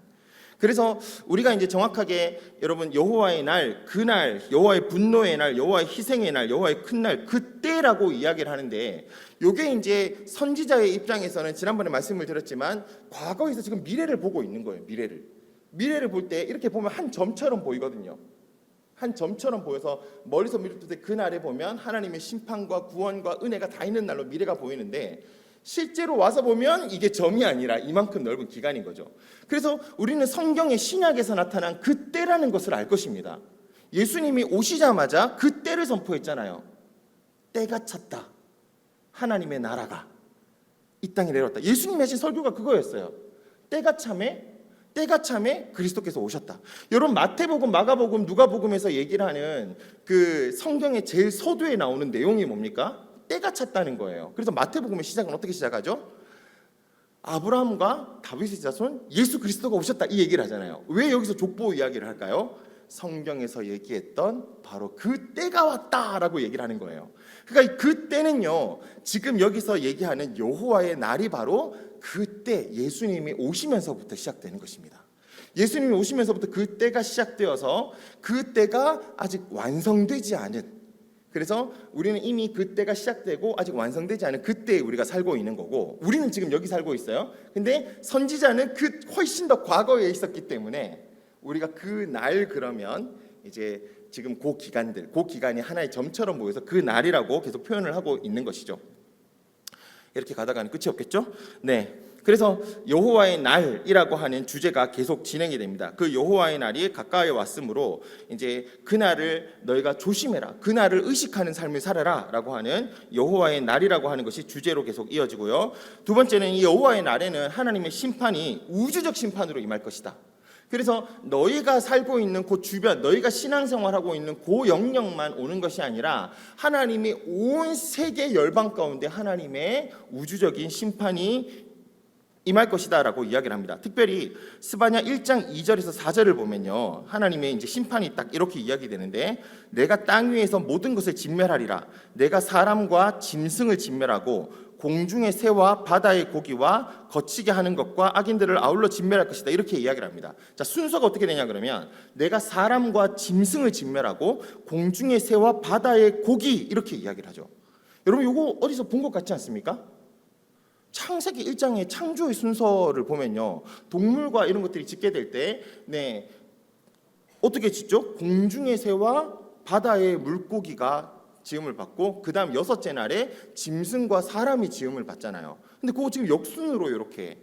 그래서 우리가 이제 정확하게 여러분 여호와의 날, 그날, 여호와의 분노의 날, 여호와의 희생의 날, 여호와의 큰 날, 그때라고 이야기를 하는데, 이게 이제 선지자의 입장에서는 지난번에 말씀을 드렸지만 과거에서 지금 미래를 보고 있는 거예요. 미래를 볼 때 이렇게 보면 한 점처럼 보이거든요. 한 점처럼 보여서 멀리서 미룰 때 그날에 보면 하나님의 심판과 구원과 은혜가 다 있는 날로 미래가 보이는데, 실제로 와서 보면 이게 점이 아니라 이만큼 넓은 기간인 거죠. 그래서 우리는 성경의 신약에서 나타난 그때라는 것을 알 것입니다. 예수님이 오시자마자 그때를 선포했잖아요. 때가 찼다. 하나님의 나라가 이 땅에 내려왔다. 예수님이 하신 설교가 그거였어요. 때가 참에 그리스도께서 오셨다. 여러분 마태복음, 마가복음, 누가복음에서 얘기를 하는 그 성경의 제일 서두에 나오는 내용이 뭡니까? 때가 찼다는 거예요. 그래서 마태복음의 시작은 어떻게 시작하죠? 아브라함과 다윗의 자손 예수 그리스도가 오셨다, 이 얘기를 하잖아요. 왜 여기서 족보 이야기를 할까요? 성경에서 얘기했던 바로 그 때가 왔다라고 얘기를 하는 거예요. 그러니까 그 때는요, 지금 여기서 얘기하는 여호와의 날이 바로 그때 예수님이 오시면서부터 시작되는 것입니다. 예수님이 오시면서부터 그 때가 시작되어서 그 때가 아직 완성되지 않은, 그래서 우리는 이미 그때가 시작되고 아직 완성되지 않은 그때에 우리가 살고 있는 거고, 우리는 지금 여기 살고 있어요. 근데 선지자는 그 훨씬 더 과거에 있었기 때문에 우리가 그 날, 그러면 이제 지금 그 기간들, 그 기간이 하나의 점처럼 보여서 그 날이라고 계속 표현을 하고 있는 것이죠. 이렇게 가다가는 끝이 없겠죠? 네. 그래서 여호와의 날이라고 하는 주제가 계속 진행이 됩니다. 그 여호와의 날이 가까이 왔으므로 이제 그 날을 너희가 조심해라, 그 날을 의식하는 삶을 살아라라고 하는 여호와의 날이라고 하는 것이 주제로 계속 이어지고요. 두 번째는 이 여호와의 날에는 하나님의 심판이 우주적 심판으로 임할 것이다. 그래서 너희가 살고 있는 그 주변, 너희가 신앙생활하고 있는 그 영역만 오는 것이 아니라 하나님이 온 세계 열방 가운데 하나님의 우주적인 심판이 임할 것이다라고 이야기를 합니다. 특별히 스바냐 1장 2절에서 4절을 보면요, 하나님의 이제 심판이 딱 이렇게 이야기되는데, 내가 땅 위에서 모든 것을 진멸하리라. 내가 사람과 짐승을 진멸하고 공중의 새와 바다의 고기와 거치게 하는 것과 악인들을 아울러 진멸할 것이다. 이렇게 이야기를 합니다. 자, 순서가 어떻게 되냐 그러면 내가 사람과 짐승을 진멸하고 공중의 새와 바다의 고기, 이렇게 이야기를 하죠. 여러분, 이거 어디서 본 것 같지 않습니까? 창세기 1장의 창조의 순서를 보면요, 동물과 이런 것들이 짓게 될 때 어떻게 짓죠? 공중의 새와 바다의 물고기가 지음을 받고, 그 다음 6째 날에 짐승과 사람이 지음을 받잖아요. 근데 그거 지금 역순으로 이렇게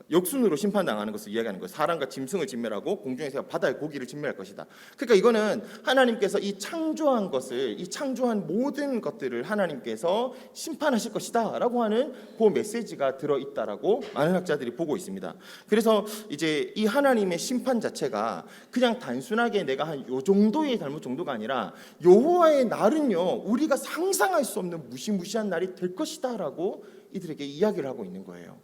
역순으로 심판당하는 것을 이야기하는 거예요. 사람과 짐승을 진멸하고 공중의 새와 바다의 고기를 진멸할 것이다. 그러니까 이거는 하나님께서 이 창조한 것을, 이 창조한 모든 것들을 하나님께서 심판하실 것이다 라고 하는 그 메시지가 들어있다라고 많은 학자들이 보고 있습니다. 그래서 이제 이 하나님의 심판 자체가 그냥 단순하게 내가 한 요 정도의 잘못 정도가 아니라 여호와의 날은요, 우리가 상상할 수 없는 무시무시한 날이 될 것이다 라고 이들에게 이야기를 하고 있는 거예요.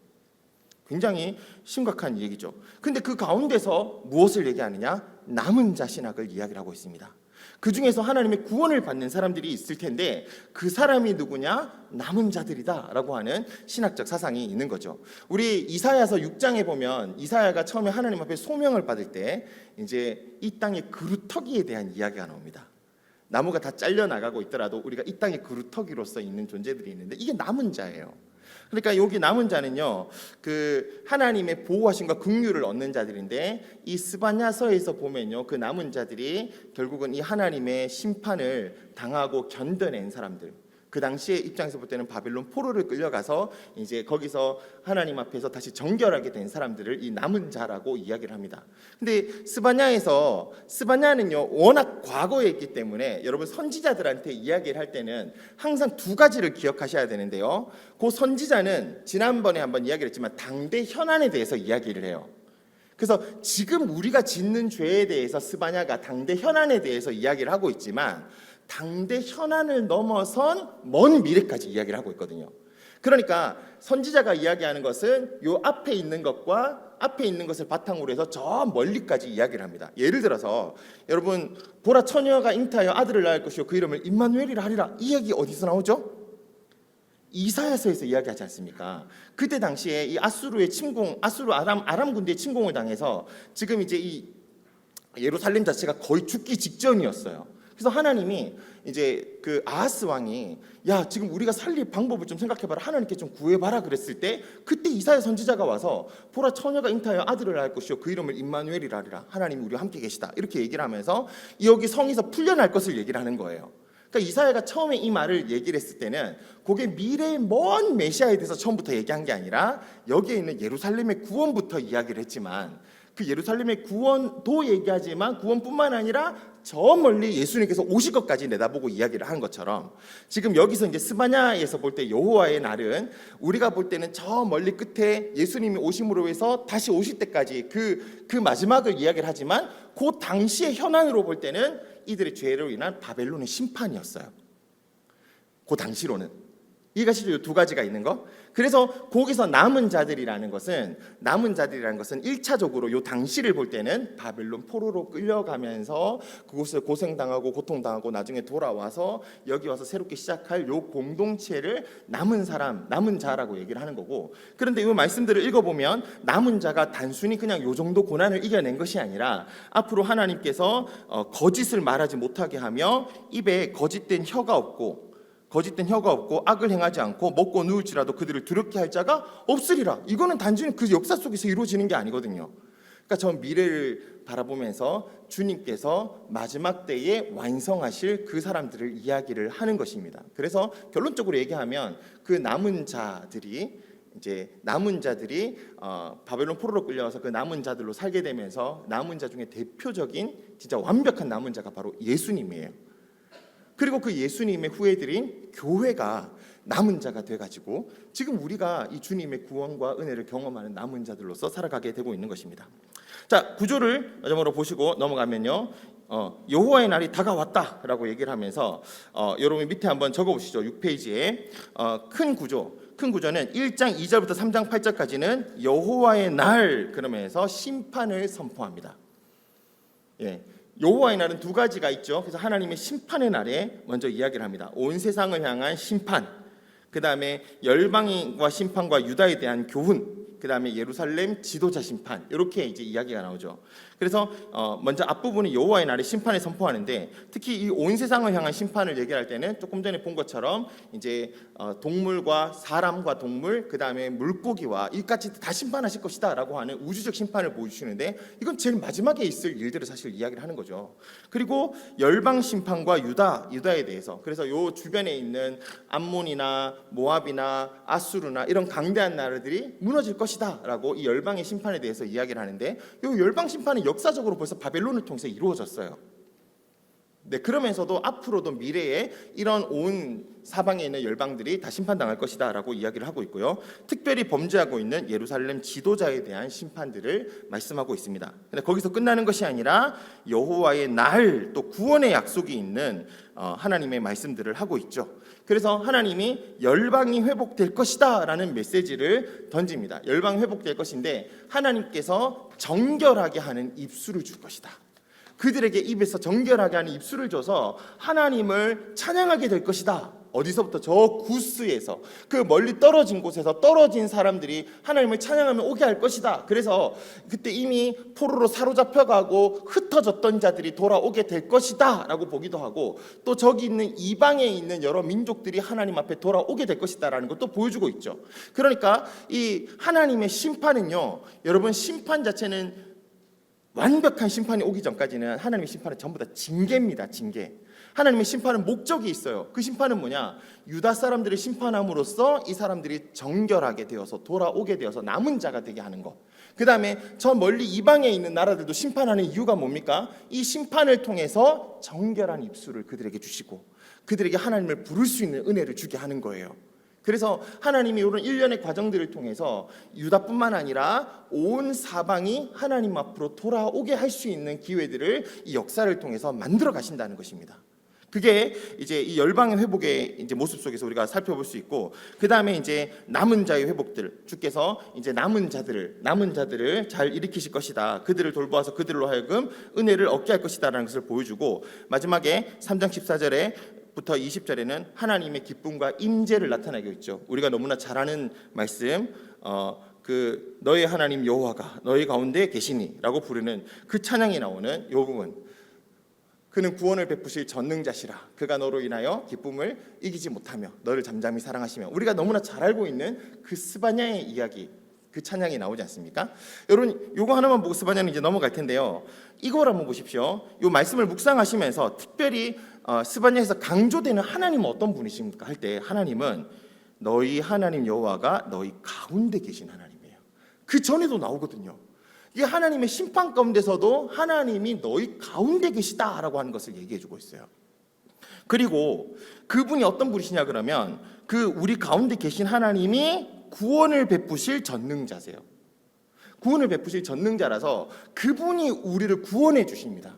굉장히 심각한 얘기죠. 근데 그 가운데서 무엇을 얘기하느냐? 남은 자 신학을 이야기를 하고 있습니다. 그 중에서 하나님의 구원을 받는 사람들이 있을 텐데 그 사람이 누구냐? 남은 자들이다라고 하는 신학적 사상이 있는 거죠. 우리 이사야서 6장에 보면 이사야가 처음에 하나님 앞에 소명을 받을 때 이제 이 땅의 그루터기에 대한 이야기가 나옵니다. 나무가 다 잘려 나가고 있더라도 우리가 이 땅의 그루터기로서 있는 존재들이 있는데 이게 남은 자예요. 그러니까 여기 남은 자는요, 그 하나님의 보호하심과 긍휼을 얻는 자들인데, 이 스바냐서에서 보면요, 그 남은 자들이 결국은 이 하나님의 심판을 당하고 견뎌낸 사람들, 그 당시의 입장에서 볼 때는 바벨론 포로를 끌려가서 이제 거기서 하나님 앞에서 다시 정결하게 된 사람들을 이 남은 자라고 이야기를 합니다. 근데 스바냐는요 워낙 과거에 있기 때문에 여러분 선지자들한테 이야기를 할 때는 항상 두 가지를 기억하셔야 되는데요, 그 선지자는 지난번에 한번 이야기를 했지만 당대 현안에 대해서 이야기를 해요. 그래서 지금 우리가 짓는 죄에 대해서 스바냐가 당대 현안에 대해서 이야기를 하고 있지만 당대 현안을 넘어선 먼 미래까지 이야기를 하고 있거든요. 그러니까 선지자가 이야기하는 것은 요 앞에 있는 것과 앞에 있는 것을 바탕으로 해서 저 멀리까지 이야기를 합니다. 예를 들어서 여러분, 보라 처녀가 잉태하여 아들을 낳을 것이요 그 이름을 임마누엘이라 하리라, 이 얘기 어디서 나오죠? 이사야서에서 이야기하지 않습니까? 그때 당시에 이 아수르의 침공, 아람 군대의 침공을 당해서 지금 이제 이 예루살렘 자체가 거의 죽기 직전이었어요. 그래서 하나님이 이제 그 아하스 왕이 야, 지금 우리가 살릴 방법을 좀 생각해봐라, 하나님께 좀 구해봐라 그랬을 때 그때 이사야 선지자가 와서 보라 처녀가 잉태하여 아들을 낳을 것이요 그 이름을 임마누엘이라 하리라, 하나님이 우리와 함께 계시다, 이렇게 얘기를 하면서 여기 성에서 풀려날 것을 얘기를 하는 거예요. 그러니까 이사야가 처음에 이 말을 얘기를 했을 때는 그게 미래의 먼 메시아에 대해서 처음부터 얘기한 게 아니라 여기에 있는 예루살렘의 구원부터 이야기를 했지만, 그 예루살렘의 구원도 얘기하지만 구원뿐만 아니라 저 멀리 예수님께서 오실 것까지 내다보고 이야기를 하는 것처럼, 지금 여기서 이제 스바냐에서 볼 때 여호와의 날은 우리가 볼 때는 저 멀리 끝에 예수님이 오심으로 해서 다시 오실 때까지 그 마지막을 이야기를 하지만, 그 당시의 현안으로 볼 때는 이들의 죄로 인한 바벨론의 심판이었어요. 그 당시로는. 이해가시죠? 두 가지가 있는 거. 그래서 거기서 남은 자들이라는 것은 1차적으로 요 당시를 볼 때는 바벨론 포로로 끌려가면서 그곳을 고생당하고 고통당하고 나중에 돌아와서 여기 와서 새롭게 시작할 요 공동체를 남은 사람, 남은 자라고 얘기를 하는 거고, 그런데 이 말씀들을 읽어보면 남은 자가 단순히 그냥 요 정도 고난을 이겨낸 것이 아니라 앞으로 하나님께서 거짓을 말하지 못하게 하며 입에 거짓된 혀가 없고 악을 행하지 않고 먹고 누울지라도 그들을 두렵게 할 자가 없으리라. 이거는 단순히 그 역사 속에서 이루어지는 게 아니거든요. 그러니까 저 미래를 바라보면서 주님께서 마지막 때에 완성하실 그 사람들을 이야기를 하는 것입니다. 그래서 결론적으로 얘기하면 그 남은 자들이 바벨론 포로로 끌려와서 그 남은 자들로 살게 되면서 남은 자 중에 대표적인 진짜 완벽한 남은 자가 바로 예수님이에요. 그리고 그 예수님의 후예들인 교회가 남은 자가 돼가지고 지금 우리가 이 주님의 구원과 은혜를 경험하는 남은 자들로서 살아가게 되고 있는 것입니다. 자, 구조를 마지막으로 보시고 넘어가면요, 여호와의 날이 다가왔다라고 얘기를 하면서 여러분 밑에 한번 적어보시죠. 6페이지에 큰 구조는 1장 2절부터 3장 8절까지는 여호와의 날 그러면서 심판을 선포합니다. 예. 여호와의 날은 두 가지가 있죠. 그래서 하나님의 심판의 날에 먼저 이야기를 합니다. 온 세상을 향한 심판, 그 다음에 열방과 심판과 유다에 대한 교훈, 그 다음에 예루살렘 지도자 심판, 이렇게 이제 이야기가 나오죠. 그래서 먼저 앞부분이 여호와의 날의 심판을 선포하는데, 특히 이 온 세상을 향한 심판을 얘기할 때는 조금 전에 본 것처럼 이제 동물과 사람과 동물, 그 다음에 물고기와 이까지 다 심판하실 것이다라고 하는 우주적 심판을 보여주시는데, 이건 제일 마지막에 있을 일들을 사실 이야기를 하는 거죠. 그리고 열방 심판과 유다에 대해서, 그래서 요 주변에 있는 암몬이나 모압이나 아수르나 이런 강대한 나라들이 무너질 것이다라고 이 열방의 심판에 대해서 이야기를 하는데, 요 열방 심판은 역사적으로 벌써 바벨론을 통해서 이루어졌어요. 네, 그러면서도 앞으로도 미래에 이런 온 사방에 있는 열방들이 다 심판당할 것이다라고 이야기를 하고 있고요. 특별히 범죄하고 있는 예루살렘 지도자에 대한 심판들을 말씀하고 있습니다. 근데 거기서 끝나는 것이 아니라 여호와의 날, 또 구원의 약속이 있는 하나님의 말씀들을 하고 있죠. 그래서 하나님이 열방이 회복될 것이다라는 메시지를 던집니다. 열방이 회복될 것인데 하나님께서 정결하게 하는 입술을 줄 것이다. 그들에게 입에서 정결하게 하는 입술을 줘서 하나님을 찬양하게 될 것이다. 어디서부터? 저 구스에서, 그 멀리 떨어진 곳에서 떨어진 사람들이 하나님을 찬양하며 오게 할 것이다. 그래서 그때 이미 포로로 사로잡혀가고 흩어졌던 자들이 돌아오게 될 것이다 라고 보기도 하고, 또 저기 있는 이방에 있는 여러 민족들이 하나님 앞에 돌아오게 될 것이다 라는 것도 보여주고 있죠. 그러니까 이 하나님의 심판은요, 여러분, 심판 자체는 완벽한 심판이 오기 전까지는 하나님의 심판은 전부 다 징계입니다. 징계. 하나님의 심판은 목적이 있어요. 그 심판은 뭐냐? 유다 사람들을 심판함으로써 이 사람들이 정결하게 되어서 돌아오게 되어서 남은 자가 되게 하는 것. 그 다음에 저 멀리 이방에 있는 나라들도 심판하는 이유가 뭡니까? 이 심판을 통해서 정결한 입술을 그들에게 주시고 그들에게 하나님을 부를 수 있는 은혜를 주게 하는 거예요. 그래서 하나님이 이런 일련의 과정들을 통해서 유다뿐만 아니라 온 사방이 하나님 앞으로 돌아오게 할 수 있는 기회들을 이 역사를 통해서 만들어 가신다는 것입니다. 그게 이제 이 열방의 회복의 이제 모습 속에서 우리가 살펴볼 수 있고, 그 다음에 이제 남은 자의 회복들, 주께서 이제 남은 자들을 잘 일으키실 것이다. 그들을 돌보아서 그들로 하여금 은혜를 얻게 할 것이다라는 것을 보여주고, 마지막에 3장 14절에 부터 20절에는 하나님의 기쁨과 임재를 나타내고 있죠. 우리가 너무나 잘 아는 말씀, 그 너의 하나님 여호와가 너희 가운데 계시니라고 부르는 그 찬양이 나오는 이 부분. 그는 구원을 베푸실 전능자시라. 그가 너로 인하여 기쁨을 이기지 못하며 너를 잠잠히 사랑하시며. 우리가 너무나 잘 알고 있는 그 스바냐의 이야기, 그 찬양이 나오지 않습니까? 여러분, 요거 하나만 보고 스바냐는 이제 넘어갈 텐데요. 이걸 한번 보십시오. 요 말씀을 묵상하시면서 특별히 스바냐에서 강조되는 하나님은 어떤 분이십니까? 할 때 하나님은 너희 하나님 여호와가 너희 가운데 계신 하나님이에요. 그 전에도 나오거든요. 이 하나님의 심판 가운데서도 하나님이 너희 가운데 계시다라고 하는 것을 얘기해주고 있어요. 그리고 그분이 어떤 분이시냐 그러면 그 우리 가운데 계신 하나님이 구원을 베푸실 전능자세요. 구원을 베푸실 전능자라서 그분이 우리를 구원해 주십니다.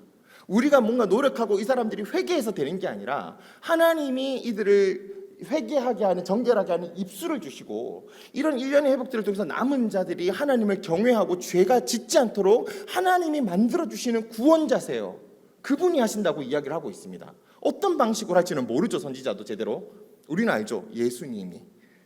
우리가 뭔가 노력하고 이 사람들이 회개해서 되는 게 아니라 하나님이 이들을 회개하게 하는, 정결하게 하는 입술을 주시고, 이런 일련의 회복들을 통해서 남은 자들이 하나님을 경외하고 죄가 짓지 않도록 하나님이 만들어 주시는 구원자세요. 그분이 하신다고 이야기를 하고 있습니다. 어떤 방식으로 할지는 모르죠. 선지자도 제대로. 우리는 알죠. 예수님이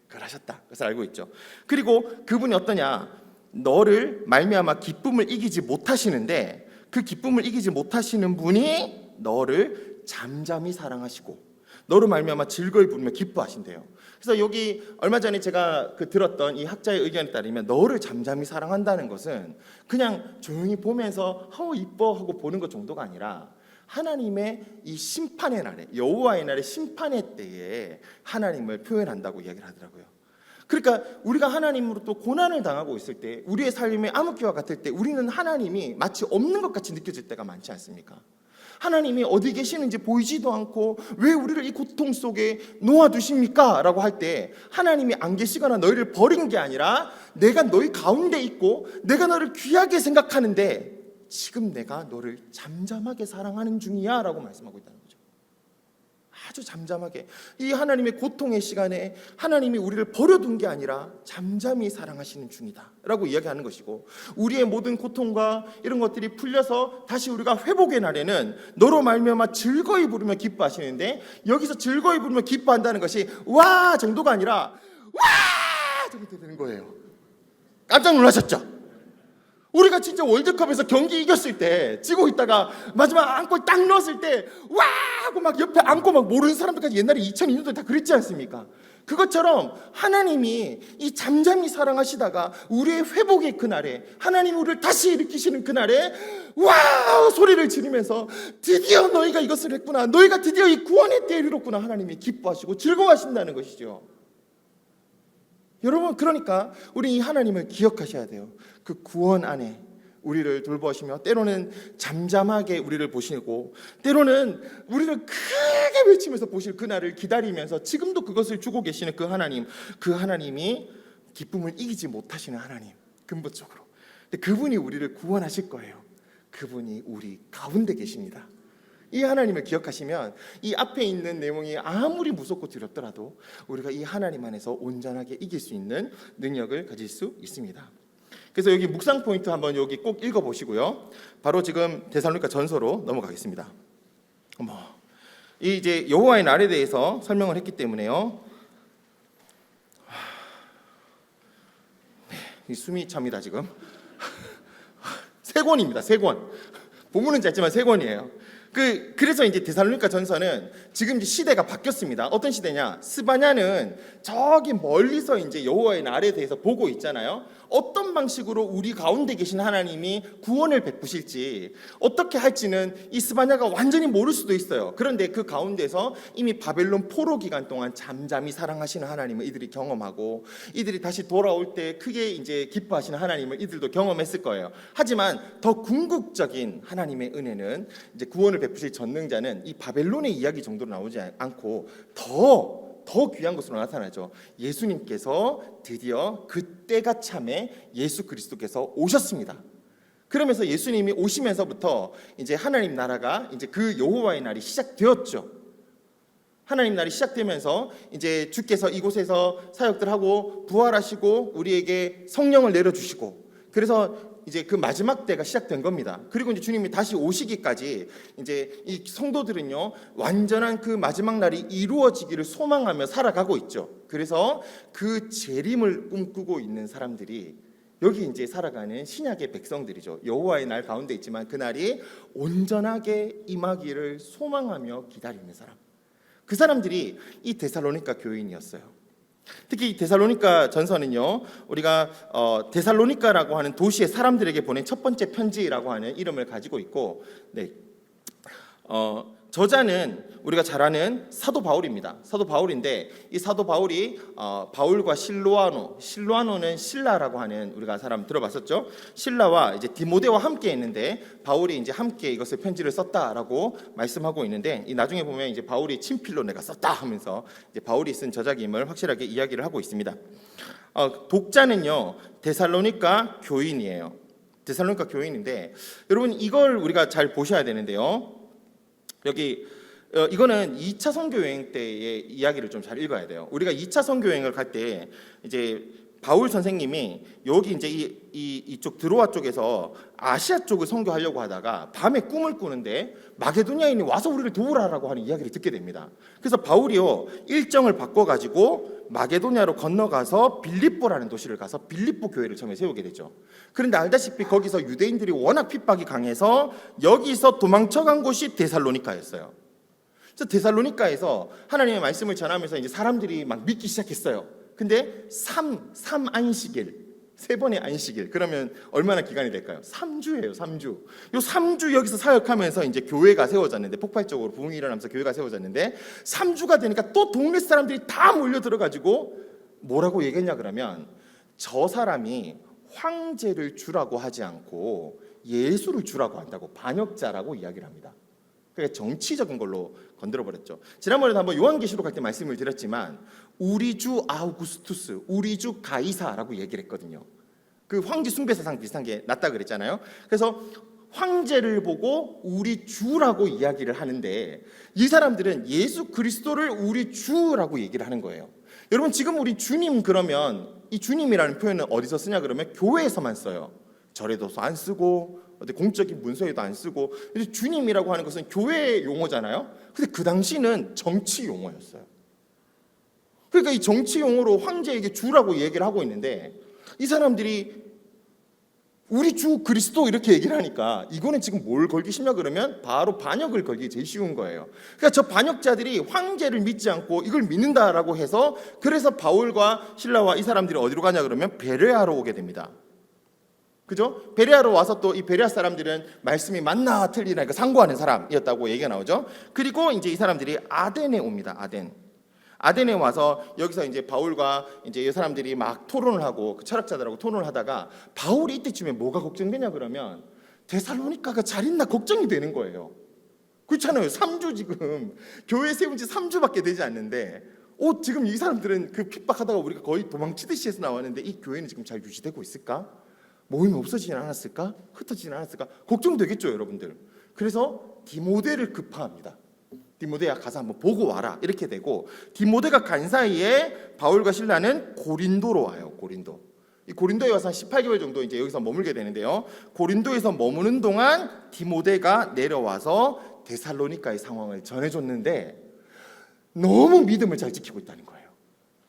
그걸 하셨다. 그래서 알고 있죠. 그리고 그분이 어떠냐, 너를 말미암아 기쁨을 이기지 못하시는데, 그 기쁨을 이기지 못하시는 분이 너를 잠잠히 사랑하시고 너로 말미암아 즐거이 부르며 기뻐하신대요. 그래서 여기 얼마 전에 제가 들었던 이 학자의 의견에 따르면, 너를 잠잠히 사랑한다는 것은 그냥 조용히 보면서 이뻐 하고 보는 것 정도가 아니라, 하나님의 이 심판의 날에, 여호와의 날의 심판의 때에 하나님을 표현한다고 이야기를 하더라고요. 그러니까 우리가 하나님으로 또 고난을 당하고 있을 때, 우리의 삶이 암흑기와 같을 때, 우리는 하나님이 마치 없는 것 같이 느껴질 때가 많지 않습니까? 하나님이 어디 계시는지 보이지도 않고 왜 우리를 이 고통 속에 놓아두십니까? 라고 할 때, 하나님이 안 계시거나 너희를 버린 게 아니라 내가 너희 가운데 있고 내가 너를 귀하게 생각하는데 지금 내가 너를 잠잠하게 사랑하는 중이야 라고 말씀하고 있다는 거죠. 아주 잠잠하게, 이 하나님의 고통의 시간에 하나님이 우리를 버려둔 게 아니라 잠잠히 사랑하시는 중이다 라고 이야기하는 것이고, 우리의 모든 고통과 이런 것들이 풀려서 다시 우리가 회복의 날에는 너로 말미암아 즐거이 부르며 기뻐하시는데, 여기서 즐거이 부르며 기뻐한다는 것이 와 정도가 아니라 와 정도 되는 거예요. 깜짝 놀라셨죠? 우리가 진짜 월드컵에서 경기 이겼을 때, 지고 있다가 마지막 안골 딱 넣었을 때 와 하고 막 옆에 안고 막 모르는 사람들까지, 옛날에 2002년도에 다 그랬지 않습니까? 그것처럼 하나님이 이 잠잠히 사랑하시다가 우리의 회복의 그날에, 하나님이 우리를 다시 일으키시는 그날에 와 소리를 지르면서 드디어 너희가 이것을 했구나, 너희가 드디어 이 구원의 때에 이르렀구나, 하나님이 기뻐하시고 즐거워하신다는 것이죠. 여러분, 그러니까 우리 이 하나님을 기억하셔야 돼요. 그 구원 안에 우리를 돌보시며, 때로는 잠잠하게 우리를 보시고, 때로는 우리를 크게 외치면서 보실 그날을 기다리면서 지금도 그것을 주고 계시는 그 하나님, 그 하나님이 기쁨을 이기지 못하시는 하나님, 근본적으로. 근데 그분이 우리를 구원하실 거예요. 그분이 우리 가운데 계십니다. 이 하나님을 기억하시면 이 앞에 있는 내용이 아무리 무섭고 두렵더라도 우리가 이 하나님 안에서 온전하게 이길 수 있는 능력을 가질 수 있습니다. 그래서 여기 묵상 포인트 한번 여기 꼭 읽어보시고요. 바로 지금 데살로니가 전서로 넘어가겠습니다. 이 이제 여호와의 날에 대해서 설명을 했기 때문에요. 이 숨이 찹니다 지금. 세 권입니다. 세 권. 본문은 짧지만 세 권이에요. 그래서 이제 데살로니가 전서는 지금 이제 시대가 바뀌었습니다. 어떤 시대냐? 스바냐는 저기 멀리서 이제 여호와의 날에 대해서 보고 있잖아요. 어떤 방식으로 우리 가운데 계신 하나님이 구원을 베푸실지, 어떻게 할지는 이 스바냐가 완전히 모를 수도 있어요. 그런데 그 가운데서 이미 바벨론 포로 기간 동안 잠잠히 사랑하시는 하나님을 이들이 경험하고, 이들이 다시 돌아올 때 크게 이제 기뻐하시는 하나님을 이들도 경험했을 거예요. 하지만 더 궁극적인 하나님의 은혜는, 이제 구원을 베푸실 전능자는 이 바벨론의 이야기 정도로 나오지 않고 더 귀한 것으로 나타나죠. 예수님께서 드디어 그때가 참에 예수 그리스도께서 오셨습니다. 그러면서 예수님이 오시면서부터 이제 하나님 나라가, 이제 그 여호와의 날이 시작되었죠. 하나님 날이 시작되면서 이제 주께서 이곳에서 사역들하고 부활하시고 우리에게 성령을 내려주시고, 그래서 이제 그 마지막 때가 시작된 겁니다. 그리고 이제 주님이 다시 오시기까지 이제 이 성도들은요, 완전한 그 마지막 날이 이루어지기를 소망하며 살아가고 있죠. 그래서 그 재림을 꿈꾸고 있는 사람들이 여기 이제 살아가는 신약의 백성들이죠. 여호와의 날 가운데 있지만 그 날이 온전하게 임하기를 소망하며 기다리는 사람, 그 사람들이 이 데살로니가 교인이었어요. 특히 이 데살로니가 전서는요, 우리가 데살로니가라고 하는 도시의 사람들에게 보낸 첫 번째 편지라고 하는 이름을 가지고 있고, 저자는 우리가 잘 아는 사도 바울입니다. 사도 바울인데, 이 사도 바울이 바울과 실로아노는 신라라고 하는, 우리가 사람 들어봤었죠. 신라와 이제 디모데와 함께 있는데, 바울이 이제 함께 이것을 편지를 썼다라고 말씀하고 있는데, 이 나중에 보면 이제 바울이 친필로 내가 썼다 하면서 이제 바울이 쓴 저작임을 확실하게 이야기를 하고 있습니다. 독자는요, 데살로니가 교인이에요. 데살로니가 교인인데, 여러분 이걸 우리가 잘 보셔야 되는데요. 여기 이거는 2차 선교 여행 때의 이야기를 좀 잘 읽어야 돼요. 우리가 2차 선교 여행을 갈 때 이제 바울 선생님이 여기 이제 이쪽 드로아 쪽에서 아시아 쪽을 선교하려고 하다가 밤에 꿈을 꾸는데 마게도냐인이 와서 우리를 도우라라고 하는 이야기를 듣게 됩니다. 그래서 바울이요 일정을 바꿔가지고 마게도냐로 건너가서 빌립보라는 도시를 가서 빌립보 교회를 처음에 세우게 되죠. 그런데 알다시피 거기서 유대인들이 워낙 핍박이 강해서 여기서 도망쳐간 곳이 데살로니카였어요. 그래서 데살로니카에서 하나님의 말씀을 전하면서 이제 사람들이 막 믿기 시작했어요. 근데 3 안식일, 3번의 안식일. 그러면 얼마나 기간이 될까요? 3주예요, 3주. 요 3주 여기서 사역하면서 이제 교회가 세워졌는데, 폭발적으로 부흥이 일어나면서 교회가 세워졌는데 3주가 되니까 또 동네 사람들이 다 몰려 들어가지고 뭐라고 얘기했냐 그러면 저 사람이 황제를 주라고 하지 않고 예수를 주라고 한다고 반역자라고 이야기를 합니다. 그러니까 정치적인 걸로 건드려 버렸죠. 지난번에도 한번 요한계시록 할 때 말씀을 드렸지만 우리 주 아우구스투스, 우리 주 가이사라고 얘기를 했거든요. 그 황제 숭배 사상 비슷한 게 낫다 그랬잖아요. 그래서 황제를 보고 우리 주라고 이야기를 하는데 이 사람들은 예수 그리스도를 우리 주라고 얘기를 하는 거예요. 여러분 지금 우리 주님 그러면 이 주님이라는 표현은 어디서 쓰냐 그러면 교회에서만 써요. 절에도 안 쓰고 어디 공적인 문서에도 안 쓰고. 주님이라고 하는 것은 교회 용어잖아요. 근데 그 당시는 정치 용어였어요. 그러니까 이 정치 용어로 황제에게 주라고 얘기를 하고 있는데 이 사람들이 우리 주 그리스도 이렇게 얘기를 하니까 이거는 지금 뭘 걸기 쉽냐 그러면 바로 반역을 걸기 제일 쉬운 거예요. 그러니까 저 반역자들이 황제를 믿지 않고 이걸 믿는다라고 해서 그래서 바울과 실라와 이 사람들이 어디로 가냐 그러면 베레아로 오게 됩니다. 그죠? 베레아로 와서 또 이 베레아 사람들은 말씀이 맞나 틀리나 상고하는 사람이었다고 얘기가 나오죠. 그리고 이제 이 사람들이 아덴에 옵니다. 아덴에 와서 여기서 이제 바울과 이제 이 사람들이 막 토론을 하고 그 철학자들하고 토론을 하다가 바울이 이때쯤에 뭐가 걱정되냐 그러면 데살로니카가 잘 있나 걱정이 되는 거예요. 그렇잖아요. 3주 지금 교회 세운 지 3주밖에 되지 않는데 지금 이 사람들은 그 핍박하다가 우리가 거의 도망치듯이 해서 나왔는데 이 교회는 지금 잘 유지되고 있을까? 모임이 없어지진 않았을까? 흩어지진 않았을까? 걱정되겠죠, 여러분들. 그래서 디모데를 급파합니다. 디모데야 가서 한번 보고 와라 이렇게 되고 디모데가 간 사이에 바울과 실라는 고린도로 와요. 이 고린도에 와서 한 18개월 정도 이제 여기서 머물게 되는데요. 고린도에서 머무는 동안 디모데가 내려와서 데살로니카의 상황을 전해줬는데 너무 믿음을 잘 지키고 있다는 거예요.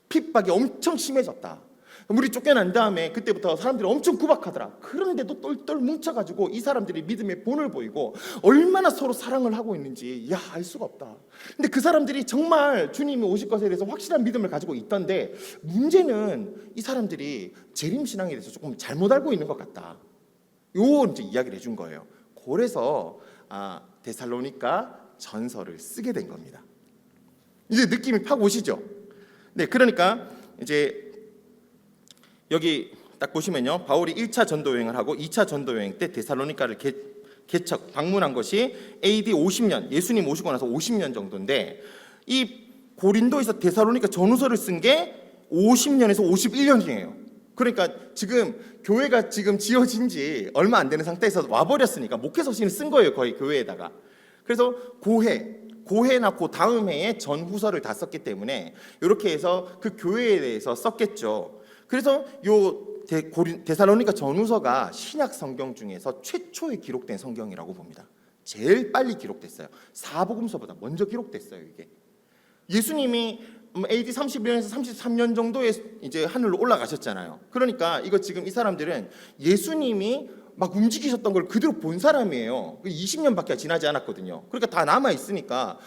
핍박이 엄청 심해졌다. 우리 쫓겨난 다음에 그때부터 사람들이 엄청 구박하더라. 그런데도 똘똘 뭉쳐가지고 이 사람들이 믿음의 본을 보이고 얼마나 서로 사랑을 하고 있는지 알 수가 없다. 근데 그 사람들이 정말 주님이 오실 것에 대해서 확실한 믿음을 가지고 있던데 문제는 이 사람들이 재림신앙에 대해서 조금 잘못 알고 있는 것 같다. 요 이제 이야기를 해준 거예요. 그래서 데살로니가 전서를 쓰게 된 겁니다. 이제 느낌이 팍 오시죠? 네, 그러니까 이제 여기 딱 보시면요. 바울이 1차 전도 여행을 하고 2차 전도 여행 때 데살로니카를 개척 방문한 것이 AD 50년, 예수님 오시고 나서 50년 정도인데 이 고린도에서 데살로니카 전후서를 쓴 게 50년에서 51년이에요. 그러니까 지금 교회가 지금 지어진 지 얼마 안 되는 상태에서 와버렸으니까 목회서신을 쓴 거예요. 거의 교회에다가. 그래서 고해나 그 다음 해에 전후서를 다 썼기 때문에 이렇게 해서 그 교회에 대해서 썼겠죠. 그래서 요 데살로니가 전후서가 신약 성경 중에서 최초에 기록된 성경이라고 봅니다. 제일 빨리 기록됐어요. 사복음서보다 먼저 기록됐어요. 이게 예수님이 AD 31년에서 33년 정도에 이제 하늘로 올라가셨잖아요. 그러니까 이거 지금 이 사람들은 예수님이 막 움직이셨던 걸 그대로 본 사람이에요. 20년밖에 지나지 않았거든요. 그러니까 다 남아 있으니까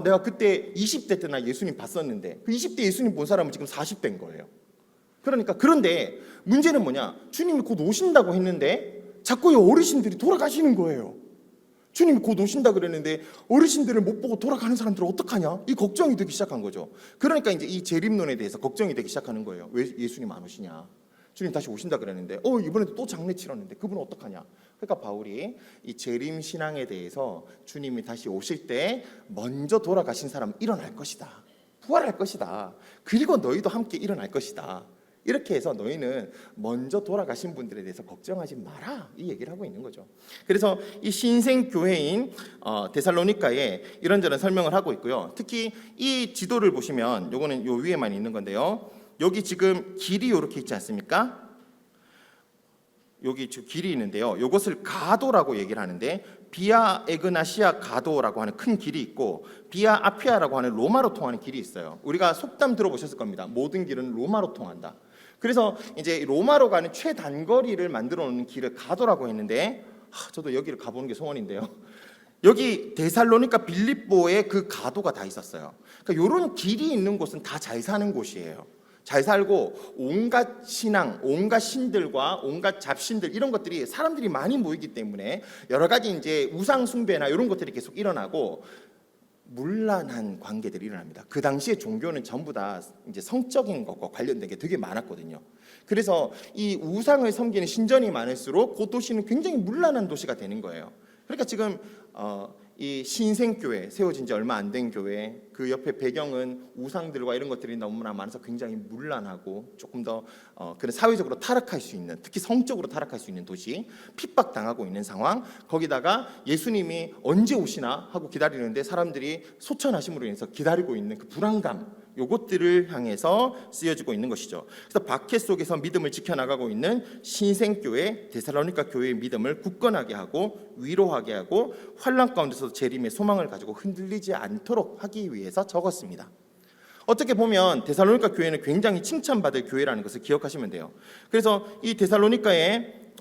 내가 그때 20대 때나 예수님 봤었는데 그 20대 예수님 본 사람은 지금 40대인 거예요. 그러니까 그런데 문제는 뭐냐? 주님이 곧 오신다고 했는데 자꾸 이 어르신들이 돌아가시는 거예요. 주님이 곧 오신다 그랬는데 어르신들을 못 보고 돌아가는 사람들은 어떡하냐? 이 걱정이 되기 시작한 거죠. 그러니까 이제 이 재림론에 대해서 걱정이 되기 시작하는 거예요. 왜 예수님 안 오시냐? 주님 다시 오신다 그랬는데 이번에도 또 장례 치렀는데 그분은 어떡하냐? 그러니까 바울이 이 재림 신앙에 대해서 주님이 다시 오실 때 먼저 돌아가신 사람 일어날 것이다. 부활할 것이다. 그리고 너희도 함께 일어날 것이다. 이렇게 해서 너희는 먼저 돌아가신 분들에 대해서 걱정하지 마라, 이 얘기를 하고 있는 거죠. 그래서 이 신생교회인 데살로니가에 이런저런 설명을 하고 있고요. 특히 이 지도를 보시면, 요거는 요 위에만 있는 건데요, 여기 지금 길이 이렇게 있지 않습니까? 여기 지금 길이 있는데요, 요것을 가도라고 얘기를 하는데, 비아 에그나시아 가도라고 하는 큰 길이 있고, 비아 아피아라고 하는 로마로 통하는 길이 있어요. 우리가 속담 들어보셨을 겁니다. 모든 길은 로마로 통한다. 그래서 이제 로마로 가는 최단거리를 만들어 놓는 길을 가도라고 했는데, 저도 여기를 가보는 게 소원인데요, 여기 데살로니가 빌립보에 그 가도가 다 있었어요. 그러니까 이런 길이 있는 곳은 다 잘 사는 곳이에요. 잘 살고 온갖 신앙, 온갖 신들과 온갖 잡신들, 이런 것들이 사람들이 많이 모이기 때문에 여러 가지 이제 우상 숭배나 이런 것들이 계속 일어나고 문란한 관계들이 일어납니다. 그 당시에 종교는 전부 다 이제 성적인 것과 관련된 게 되게 많았거든요. 그래서 이 우상을 섬기는 신전이 많을수록 그 도시는 굉장히 문란한 도시가 되는 거예요. 그러니까 지금 이 신생교회, 세워진 지 얼마 안 된 교회, 그 옆에 배경은 우상들과 이런 것들이 너무나 많아서 굉장히 문란하고 조금 더 그런 사회적으로 타락할 수 있는, 특히 성적으로 타락할 수 있는 도시, 핍박당하고 있는 상황, 거기다가 예수님이 언제 오시나 하고 기다리는데 사람들이 소천하심으로 인해서 기다리고 있는 그 불안감, 요것들을 향해서 쓰여지고 있는 것이죠. 그래서 박해 속에서 믿음을 지켜나가고 있는 신생교회 데살로니가 교회의 믿음을 굳건하게 하고 위로하게 하고 환난 가운데서 재림의 소망을 가지고 흔들리지 않도록 하기 위해서 적었습니다. 어떻게 보면 데살로니가 교회는 굉장히 칭찬받을 교회라는 것을 기억하시면 돼요. 그래서 이 데살로니가의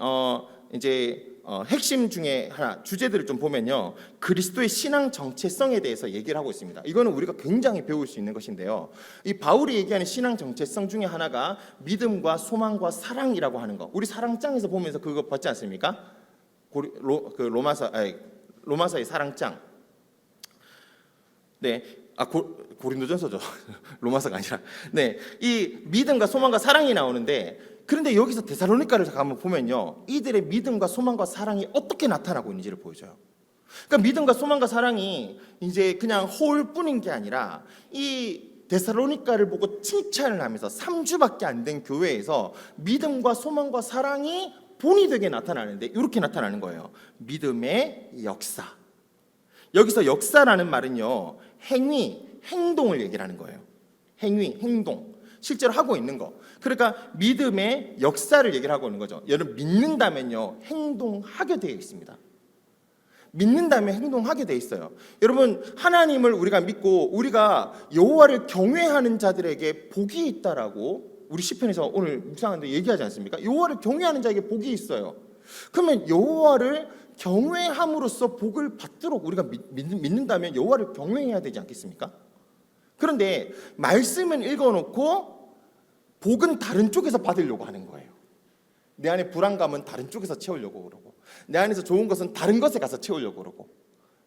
핵심 중에 하나, 주제들을 좀 보면요, 그리스도의 신앙 정체성에 대해서 얘기를 하고 있습니다. 이거는 우리가 굉장히 배울 수 있는 것인데요, 이 바울이 얘기하는 신앙 정체성 중에 하나가 믿음과 사랑이라고 하는 거. 우리 사랑장에서 보면서 그거 봤지 않습니까? 로마서의 사랑장. 네, 고린도전서죠. 로마서가 아니라. 네, 이 믿음과 소망과 사랑이 나오는데, 그런데 여기서 데살로니가를 잠깐만 보면요, 이들의 믿음과 소망과 사랑이 어떻게 나타나고 있는지를 보여줘요. 그러니까 믿음과 소망과 사랑이 이제 그냥 허울뿐인 게 아니라, 이 데살로니가를 보고 칭찬을 하면서 3주밖에 안 된 교회에서 믿음과 소망과 사랑이 본이 되게 나타나는데, 이렇게 나타나는 거예요. 믿음의 역사. 여기서 역사라는 말은요, 행위, 행동을 얘기를 하는 거예요. 행위, 행동, 실제로 하고 있는 거. 그러니까 믿음의 역사를 얘기를 하고 있는 거죠. 여러분, 믿는다면요, 행동하게 되어 있습니다. 믿는다면 행동하게 되어 있어요. 여러분, 하나님을 우리가 믿고 우리가 여호와를 경외하는 자들에게 복이 있다라고 우리 시편에서 오늘 묵상하는데 얘기하지 않습니까? 여호와를 경외하는 자에게 복이 있어요. 그러면 여호와를 경외함으로써 복을 받도록 우리가 믿는다면 여호와를 경외해야 되지 않겠습니까? 그런데 말씀은 읽어놓고 복은 다른 쪽에서 받으려고 하는 거예요. 내 안에 불안감은 다른 쪽에서 채우려고 그러고, 내 안에서 좋은 것은 다른 것에 가서 채우려고 그러고,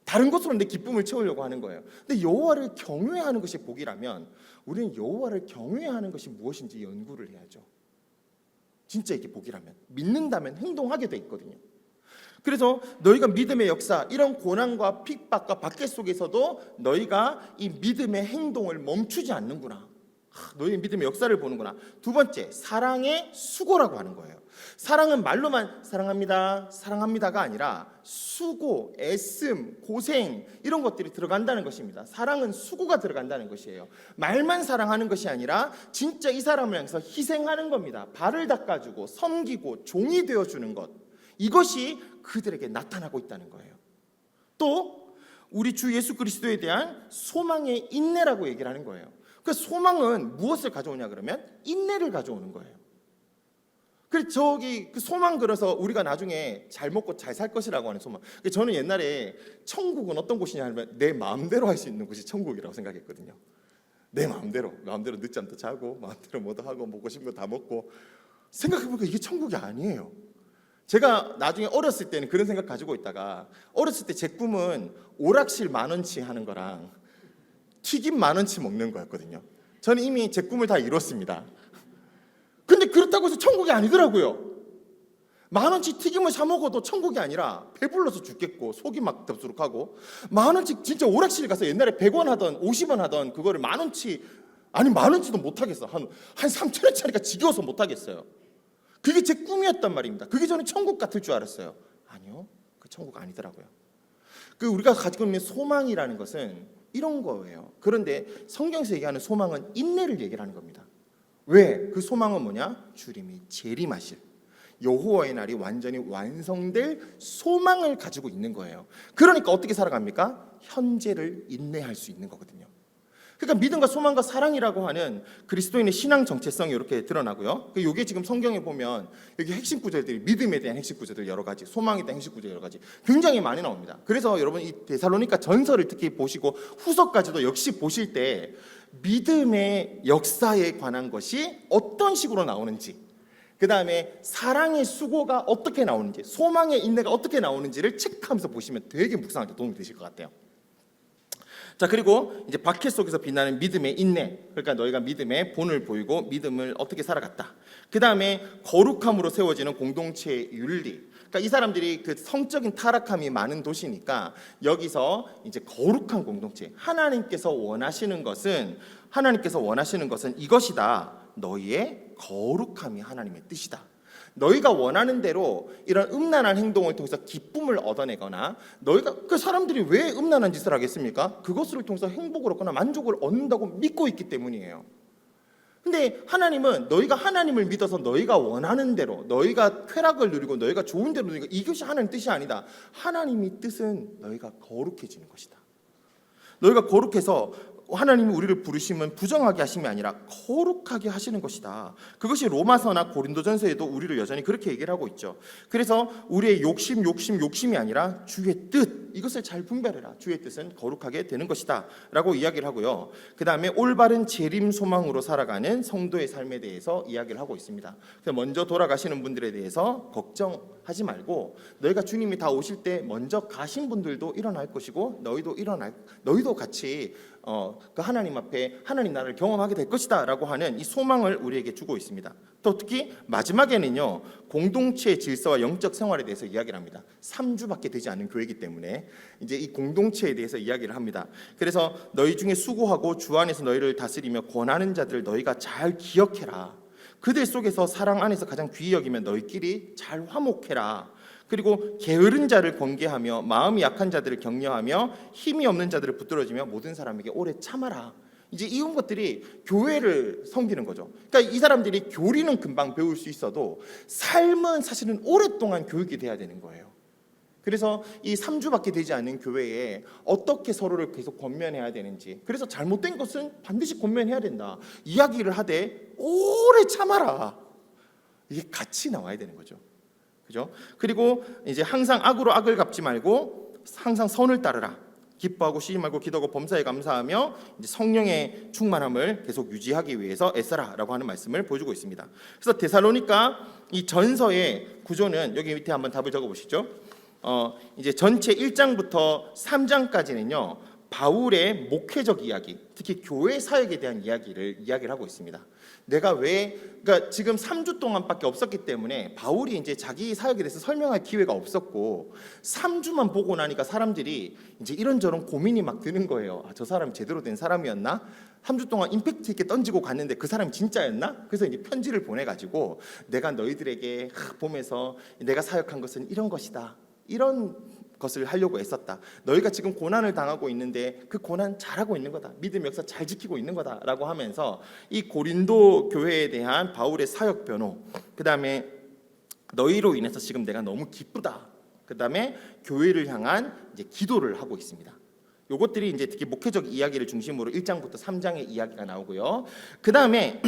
다른 것으로 내 기쁨을 채우려고 하는 거예요. 근데 여호와를 경외하는 것이 복이라면 우리는 여호와를 경외하는 것이 무엇인지 연구를 해야죠. 진짜 이게 복이라면, 믿는다면 행동하게 돼 있거든요. 그래서 너희가 믿음의 역사, 이런 고난과 핍박과 박해 속에서도 너희가 이 믿음의 행동을 멈추지 않는구나. 너희의 믿음의 역사를 보는구나. 두 번째, 사랑의 수고라고 하는 거예요. 사랑은 말로만 사랑합니다, 사랑합니다가 아니라 수고, 애씀, 고생, 이런 것들이 들어간다는 것입니다. 사랑은 수고가 들어간다는 것이에요. 말만 사랑하는 것이 아니라 진짜 이 사람을 향해서 희생하는 겁니다. 발을 닦아주고 섬기고 종이 되어주는 것, 이것이 그들에게 나타나고 있다는 거예요. 또 우리 주 예수 그리스도에 대한 소망의 인내라고 얘기를 하는 거예요. 그 소망은 무엇을 가져오냐 그러면 인내를 가져오는 거예요. 그래서 저기 그 소망, 그래서 우리가 나중에 잘 먹고 잘 살 것이라고 하는 소망. 저는 옛날에 천국은 어떤 곳이냐 하면 내 마음대로 할 수 있는 곳이 천국이라고 생각했거든요. 내 마음대로 늦잠도 자고 마음대로 뭐도 하고 먹고 싶은 거 다 먹고. 생각해보니까 이게 천국이 아니에요. 제가 나중에 어렸을 때는 그런 생각 가지고 있다가, 어렸을 때 제 꿈은 오락실 10,000원치 하는 거랑 튀김 10,000원치 먹는 거였거든요. 저는 이미 제 꿈을 다 이뤘습니다. 근데 그렇다고 해서 천국이 아니더라고요. 10,000원치 튀김을 사 먹어도 천국이 아니라 배불러서 죽겠고 속이 막 덥수룩하고, 10,000원치 진짜 오락실 가서 옛날에 100원 하던 50원 하던 그거를 10,000원치 아니 10,000원치도 못 하겠어. 한 3,000원짜리가 지겨워서 못 하겠어요. 그게 제 꿈이었단 말입니다. 그게 저는 천국 같을 줄 알았어요. 아니요, 그 천국 아니더라고요. 그 우리가 가지고 있는 소망이라는 것은 이런 거예요. 그런데 성경에서 얘기하는 소망은 인내를 얘기하는 겁니다. 왜? 그 소망은 뭐냐? 주님이 재림하실 여호와의 날이 완전히 완성될 소망을 가지고 있는 거예요. 그러니까 어떻게 살아갑니까? 현재를 인내할 수 있는 거거든요. 그러니까 믿음과 소망과 사랑이라고 하는 그리스도인의 신앙 정체성이 이렇게 드러나고요. 이게 지금 성경에 보면 여기 핵심 구절들이 믿음에 대한 핵심 구절들 여러 가지, 소망에 대한 핵심 구절 여러 가지 굉장히 많이 나옵니다. 그래서 여러분 이 데살로니가 전서를 특히 보시고 후서까지도 역시 보실 때 믿음의 역사에 관한 것이 어떤 식으로 나오는지, 그 다음에 사랑의 수고가 어떻게 나오는지, 소망의 인내가 어떻게 나오는지를 체크하면서 보시면 되게 묵상할 때 도움이 되실 것 같아요. 자, 그리고 이제 박해 속에서 빛나는 믿음의 인내, 그러니까 너희가 믿음의 본을 보이고 믿음을 어떻게 살아갔다. 그 다음에 거룩함으로 세워지는 공동체의 윤리. 그러니까 이 사람들이 그 성적인 타락함이 많은 도시니까 여기서 이제 거룩한 공동체, 하나님께서 원하시는 것은 이것이다. 너희의 거룩함이 하나님의 뜻이다. 너희가 원하는 대로 이런 음란한 행동을 통해서 기쁨을 얻어내거나, 너희가 그 사람들이 왜 음란한 짓을 하겠습니까? 그것을 통해서 행복을 얻거나 만족을 얻는다고 믿고 있기 때문이에요. 근데 하나님은 너희가 하나님을 믿어서 너희가 원하는 대로, 너희가 쾌락을 누리고 너희가 좋은 대로 누리고, 이것이 하나님 뜻이 아니다. 하나님의 뜻은 너희가 거룩해지는 것이다. 너희가 거룩해서 하나님이 우리를 부르시면 부정하게 하심이 아니라 거룩하게 하시는 것이다. 그것이 로마서나 고린도전서에도 우리를 여전히 그렇게 얘기를 하고 있죠. 그래서 우리의 욕심이 아니라 주의 뜻, 이것을 잘 분별해라. 주의 뜻은 거룩하게 되는 것이다 라고 이야기를 하고요. 그 다음에 올바른 재림 소망으로 살아가는 성도의 삶에 대해서 이야기를 하고 있습니다. 그래서 먼저 돌아가시는 분들에 대해서 걱정하지 말고, 너희가 주님이 다 오실 때 먼저 가신 분들도 일어날 것이고 너희도 같이 그 하나님 앞에 하나님 나라를 경험하게 될 것이다 라고 하는 이 소망을 우리에게 주고 있습니다. 또 특히 마지막에는요, 공동체의 질서와 영적 생활에 대해서 이야기를 합니다. 3주밖에 되지 않은 교회이기 때문에 이제 이 공동체에 대해서 이야기를 합니다. 그래서 너희 중에 수고하고 주 안에서 너희를 다스리며 권하는 자들을 너희가 잘 기억해라. 그들 속에서 사랑 안에서 가장 귀히 여기며 너희끼리 잘 화목해라. 그리고 게으른 자를 권계하며 마음이 약한 자들을 격려하며 힘이 없는 자들을 붙들어주며 모든 사람에게 오래 참아라. 이제 이런 것들이 교회를 섬기는 거죠. 그러니까 이 사람들이 교리는 금방 배울 수 있어도 삶은 사실은 오랫동안 교육이 돼야 되는 거예요. 그래서 이 3주밖에 되지 않은 교회에 어떻게 서로를 계속 권면해야 되는지, 그래서 잘못된 것은 반드시 권면해야 된다 이야기를 하되 오래 참아라, 이게 같이 나와야 되는 거죠. 그죠? 그리고 이제 항상 악으로 악을 갚지 말고 항상 선을 따르라. 기뻐하고 쉬지 말고 기도하고 범사에 감사하며 이제 성령의 충만함을 계속 유지하기 위해서 애써라라고 하는 말씀을 보여주고 있습니다. 그래서 데살로니가 이 전서의 구조는 여기 밑에 한번 답을 적어 보시죠. 이제 전체 1장부터 3장까지는요, 바울의 목회적 이야기, 특히 교회 사역에 대한 이야기를 하고 있습니다. 그러니까 지금 3주 동안밖에 없었기 때문에 바울이 이제 자기 사역에 대해서 설명할 기회가 없었고, 3주만 보고 나니까 사람들이 이제 이런저런 고민이 막 드는 거예요. 저 사람이 제대로 된 사람이었나? 3주 동안 임팩트 있게 던지고 갔는데 그 사람이 진짜였나? 그래서 이제 편지를 보내가지고 내가 너희들에게 보면서 내가 사역한 것은 이런 것이다, 이런 것을 하려고 애썼다. 너희가 지금 고난을 당하고 있는데 그 고난 잘하고 있는 거다. 믿음 역사 잘 지키고 있는 거다라고 하면서 이 고린도 교회에 대한 바울의 사역 변호, 그 다음에 너희로 인해서 지금 내가 너무 기쁘다, 그 다음에 교회를 향한 이제 기도를 하고 있습니다. 요것들이 이제 특히 목회적 이야기를 중심으로 1장부터 3장의 이야기가 나오고요. 그 다음에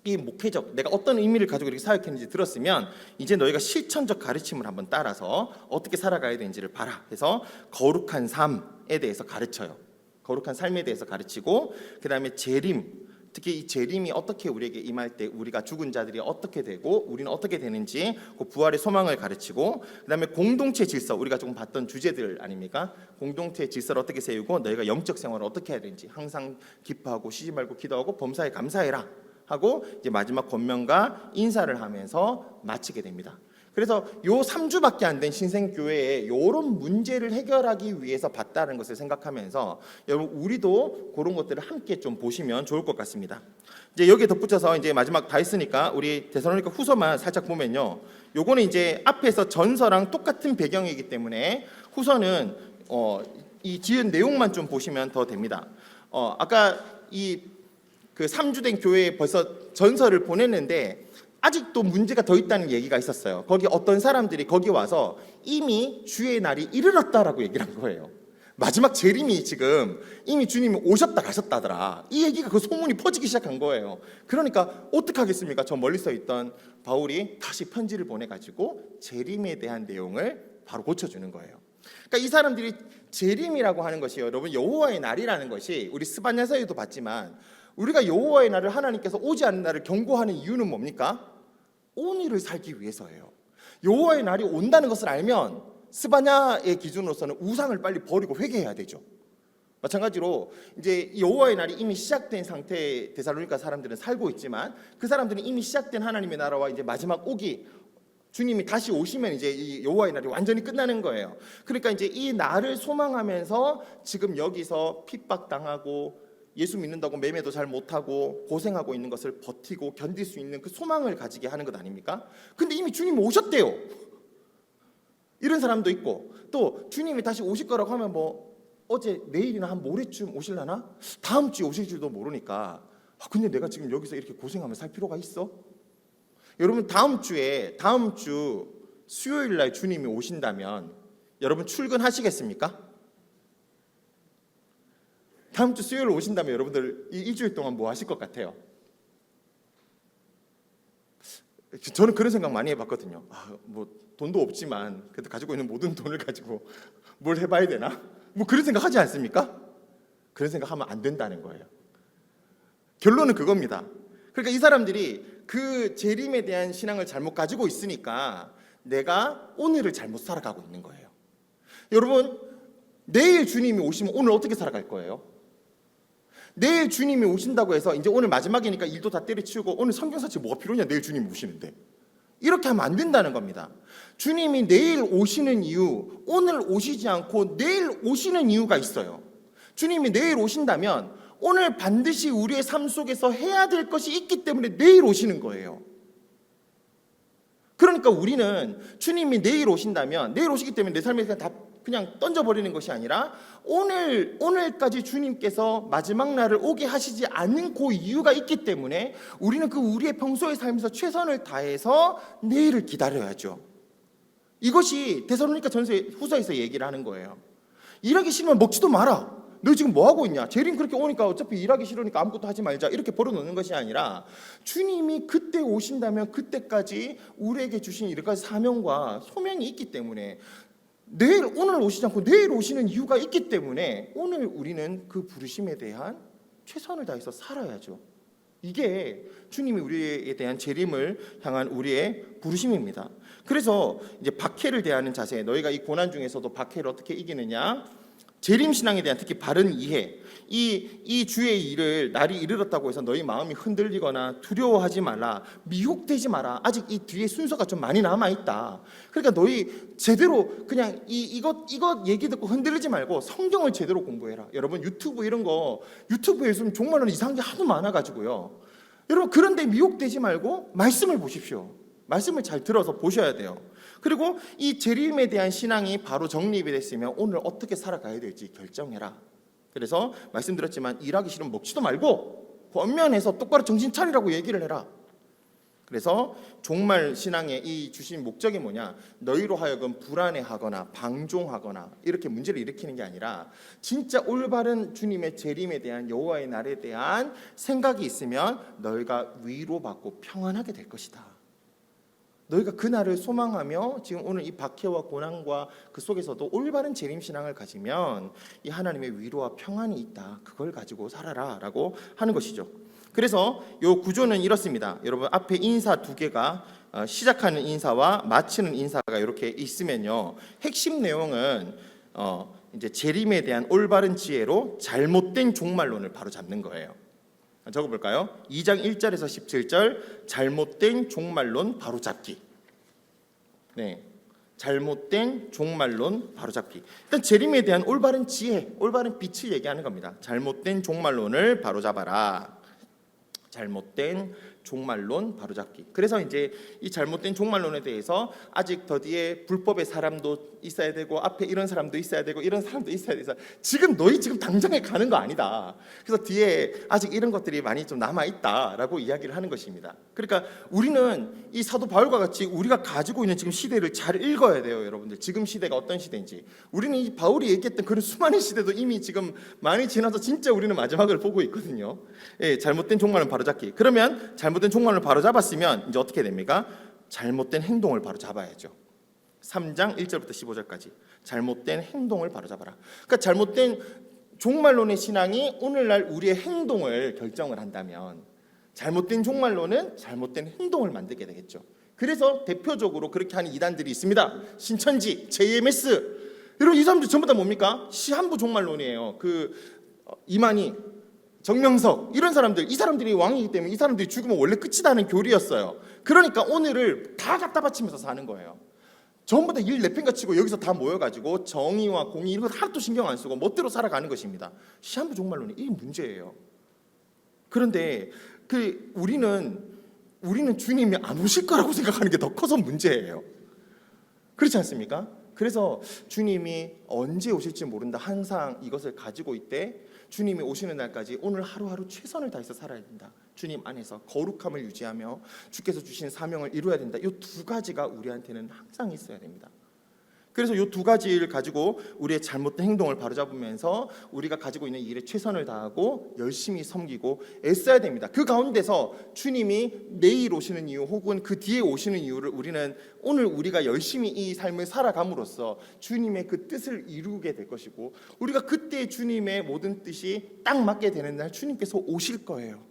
이 목회적, 내가 어떤 의미를 가지고 이렇게 사역했는지 들었으면 이제 너희가 실천적 가르침을 한번 따라서 어떻게 살아가야 되는지를 봐라 해서 거룩한 삶에 대해서 가르쳐요. 거룩한 삶에 대해서 가르치고, 그 다음에 재림, 특히 이 재림이 어떻게 우리에게 임할 때 우리가 죽은 자들이 어떻게 되고 우리는 어떻게 되는지 그 부활의 소망을 가르치고, 그 다음에 공동체 질서, 우리가 조금 봤던 주제들 아닙니까? 공동체 질서를 어떻게 세우고 너희가 영적 생활을 어떻게 해야 되는지, 항상 기뻐하고 쉬지 말고 기도하고 범사에 감사해라 하고 이제 마지막 권면과 인사를 하면서 마치게 됩니다. 그래서 요 3주밖에 안 된 신생교회에 요런 문제를 해결하기 위해서 봤다는 것을 생각하면서 여러분 우리도 그런 것들을 함께 좀 보시면 좋을 것 같습니다. 이제 여기에 덧붙여서 이제 마지막 다 했으니까 우리 데살로니가 후서만 살짝 보면요. 요거는 이제 앞에서 전서랑 똑같은 배경이기 때문에 후서는 이 지은 내용만 좀 보시면 더 됩니다. 아까 이 그 3주 된 교회에 벌써 전서를 보냈는데 아직도 문제가 더 있다는 얘기가 있었어요. 거기 어떤 사람들이 거기 와서 이미 주의 날이 이르렀다라고 얘기를 한 거예요. 마지막 재림이 지금 이미 주님이 오셨다 가셨다더라. 이 얘기가 그 소문이 퍼지기 시작한 거예요. 그러니까 어떡하겠습니까? 저 멀리 서 있던 바울이 다시 편지를 보내가지고 재림에 대한 내용을 바로 고쳐주는 거예요. 그러니까 이 사람들이 재림이라고 하는 것이 여러분 여호와의 날이라는 것이 우리 스바냐서에도 봤지만 우리가 여호와의 날을 하나님께서 오지 않는 날을 경고하는 이유는 뭡니까? 오늘을 살기 위해서예요. 여호와의 날이 온다는 것을 알면 스바냐의 기준으로서는 우상을 빨리 버리고 회개해야 되죠. 마찬가지로 이제 여호와의 날이 이미 시작된 상태의 데살로니가 사람들은 살고 있지만 그 사람들은 이미 시작된 하나님의 나라와 이제 마지막 오기 주님이 다시 오시면 이제 이 여호와의 날이 완전히 끝나는 거예요. 그러니까 이제 이 날을 소망하면서 지금 여기서 핍박당하고 예수 믿는다고 매매도 잘 못하고 고생하고 있는 것을 버티고 견딜 수 있는 그 소망을 가지게 하는 것 아닙니까? 근데 이미 주님이 오셨대요. 이런 사람도 있고 또 주님이 다시 오실 거라고 하면 뭐 어제 내일이나 한 모레쯤 오실라나? 다음 주에 오실 줄도 모르니까 근데 내가 지금 여기서 이렇게 고생하며 살 필요가 있어? 여러분 다음 주 수요일 날 주님이 오신다면 여러분 출근하시겠습니까? 다음 주 수요일 오신다면 여러분들 이 일주일 동안 뭐 하실 것 같아요? 저는 그런 생각 많이 해봤거든요. 뭐 돈도 없지만 그래도 가지고 있는 모든 돈을 가지고 뭘 해봐야 되나? 뭐 그런 생각 하지 않습니까? 그런 생각하면 안 된다는 거예요. 결론은 그겁니다. 그러니까 이 사람들이 그 재림에 대한 신앙을 잘못 가지고 있으니까 내가 오늘을 잘못 살아가고 있는 거예요. 여러분 내일 주님이 오시면 오늘 어떻게 살아갈 거예요? 내일 주님이 오신다고 해서 이제 오늘 마지막이니까 일도 다 때려치우고 오늘 성경사치 뭐가 필요냐? 내일 주님이 오시는데 이렇게 하면 안 된다는 겁니다. 주님이 내일 오시는 이유, 오늘 오시지 않고 내일 오시는 이유가 있어요. 주님이 내일 오신다면 오늘 반드시 우리의 삶 속에서 해야 될 것이 있기 때문에 내일 오시는 거예요. 그러니까 우리는 주님이 내일 오신다면 내일 오시기 때문에 내 삶에 그냥 던져버리는 것이 아니라 오늘까지 주님께서 마지막 날을 오게 하시지 않는 그 이유가 있기 때문에 우리는 그 우리의 평소의 삶에서 최선을 다해서 내일을 기다려야죠. 이것이 데살로니가 후서에서 얘기를 하는 거예요. 일하기 싫으면 먹지도 마라. 너 지금 뭐 하고 있냐? 재림 그렇게 오니까 어차피 일하기 싫으니까 아무것도 하지 말자. 이렇게 버려놓는 것이 아니라 주님이 그때 오신다면 그때까지 우리에게 주신 이렇게 사명과 소명이 있기 때문에 오늘 오시지 않고 내일 오시는 이유가 있기 때문에 오늘 우리는 그 부르심에 대한 최선을 다해서 살아야죠. 이게 주님이 우리에 대한 재림을 향한 우리의 부르심입니다. 그래서 이제 박해를 대하는 자세, 너희가 이 고난 중에서도 박해를 어떻게 이기느냐? 재림신앙에 대한 특히 바른 이해, 이 주의 일을 날이 이르렀다고 해서 너희 마음이 흔들리거나 두려워하지 말라, 미혹되지 마라. 아직 이 뒤에 순서가 좀 많이 남아있다. 그러니까 너희 제대로 그냥 이것 얘기 듣고 흔들리지 말고 성경을 제대로 공부해라. 여러분 유튜브에 요즘 정말로 이상한 게 하도 많아가지고요. 여러분 그런데 미혹되지 말고 말씀을 보십시오. 말씀을 잘 들어서 보셔야 돼요. 그리고 이 재림에 대한 신앙이 바로 정립이 됐으면 오늘 어떻게 살아가야 될지 결정해라. 그래서 말씀드렸지만 일하기 싫으면 먹지도 말고 권면해서 똑바로 정신 차리라고 얘기를 해라. 그래서 종말 신앙의 이 주신 목적이 뭐냐? 너희로 하여금 불안해하거나 방종하거나 이렇게 문제를 일으키는 게 아니라 진짜 올바른 주님의 재림에 대한 여호와의 날에 대한 생각이 있으면 너희가 위로받고 평안하게 될 것이다. 너희가 그 날을 소망하며 지금 오늘 이 박해와 고난과 그 속에서도 올바른 재림신앙을 가지면 이 하나님의 위로와 평안이 있다. 그걸 가지고 살아라 라고 하는 것이죠. 그래서 이 구조는 이렇습니다. 여러분 앞에 인사 두 개가 시작하는 인사와 마치는 인사가 이렇게 있으면요. 핵심 내용은 이제 재림에 대한 올바른 지혜로 잘못된 종말론을 바로 잡는 거예요. 적어볼까요? 2장 1절에서 17절 잘못된 종말론 바로잡기. 네, 잘못된 종말론 바로잡기. 일단 재림에 대한 올바른 지혜, 올바른 빛을 얘기하는 겁니다. 잘못된 종말론을 바로잡아라. 잘못된 종말론 바로잡기. 그래서 이제 이 잘못된 종말론에 대해서 아직 더 뒤에 불법의 사람도 있어야 되고 앞에 이런 사람도 있어야 되고 이런 사람도 있어야 돼서 지금 너희 지금 당장에 가는 거 아니다. 그래서 뒤에 아직 이런 것들이 많이 좀 남아 있다라고 이야기를 하는 것입니다. 그러니까 우리는 이 사도 바울과 같이 우리가 가지고 있는 지금 시대를 잘 읽어야 돼요, 여러분들. 지금 시대가 어떤 시대인지. 우리는 이 바울이 얘기했던 그런 수많은 시대도 이미 지금 많이 지나서 진짜 우리는 마지막을 보고 있거든요. 예, 잘못된 종말론 바로잡기. 그러면 잘못된 종말을 바로 잡았으면 이제 어떻게 됩니까? 잘못된 행동을 바로 잡아야죠. 3장 1절부터 15절까지 잘못된 행동을 바로 잡아라. 그러니까 잘못된 종말론의 신앙이 오늘날 우리의 행동을 결정을 한다면 잘못된 종말론은 잘못된 행동을 만들게 되겠죠. 그래서 대표적으로 그렇게 하는 이단들이 있습니다. 신천지, JMS. 여러분 이 사람들 전부 다 뭡니까? 시한부 종말론이에요. 이만희, 정명석 이런 사람들, 이 사람들이 왕이기 때문에 이 사람들이 죽으면 원래 끝이다는 교리였어요. 그러니까 오늘을 다 갖다 바치면서 사는 거예요. 전부 다 일 내팽개치고 여기서 다 모여가지고 정의와 공의 이런 거 하나도 신경 안 쓰고 멋대로 살아가는 것입니다. 시한부 종말론이 이게 문제예요. 그런데 우리는 주님이 안 오실 거라고 생각하는 게 더 커서 문제예요. 그렇지 않습니까? 그래서 주님이 언제 오실지 모른다. 항상 이것을 가지고 있대. 주님이 오시는 날까지 오늘 하루하루 최선을 다해서 살아야 된다. 주님 안에서 거룩함을 유지하며 주께서 주신 사명을 이루어야 된다. 이 두 가지가 우리한테는 항상 있어야 됩니다. 그래서 이 두 가지를 가지고 우리의 잘못된 행동을 바로잡으면서 우리가 가지고 있는 일에 최선을 다하고 열심히 섬기고 애써야 됩니다. 그 가운데서 주님이 내일 오시는 이유 혹은 그 뒤에 오시는 이유를 우리는 오늘 우리가 열심히 이 삶을 살아감으로써 주님의 그 뜻을 이루게 될 것이고 우리가 그때 주님의 모든 뜻이 딱 맞게 되는 날 주님께서 오실 거예요.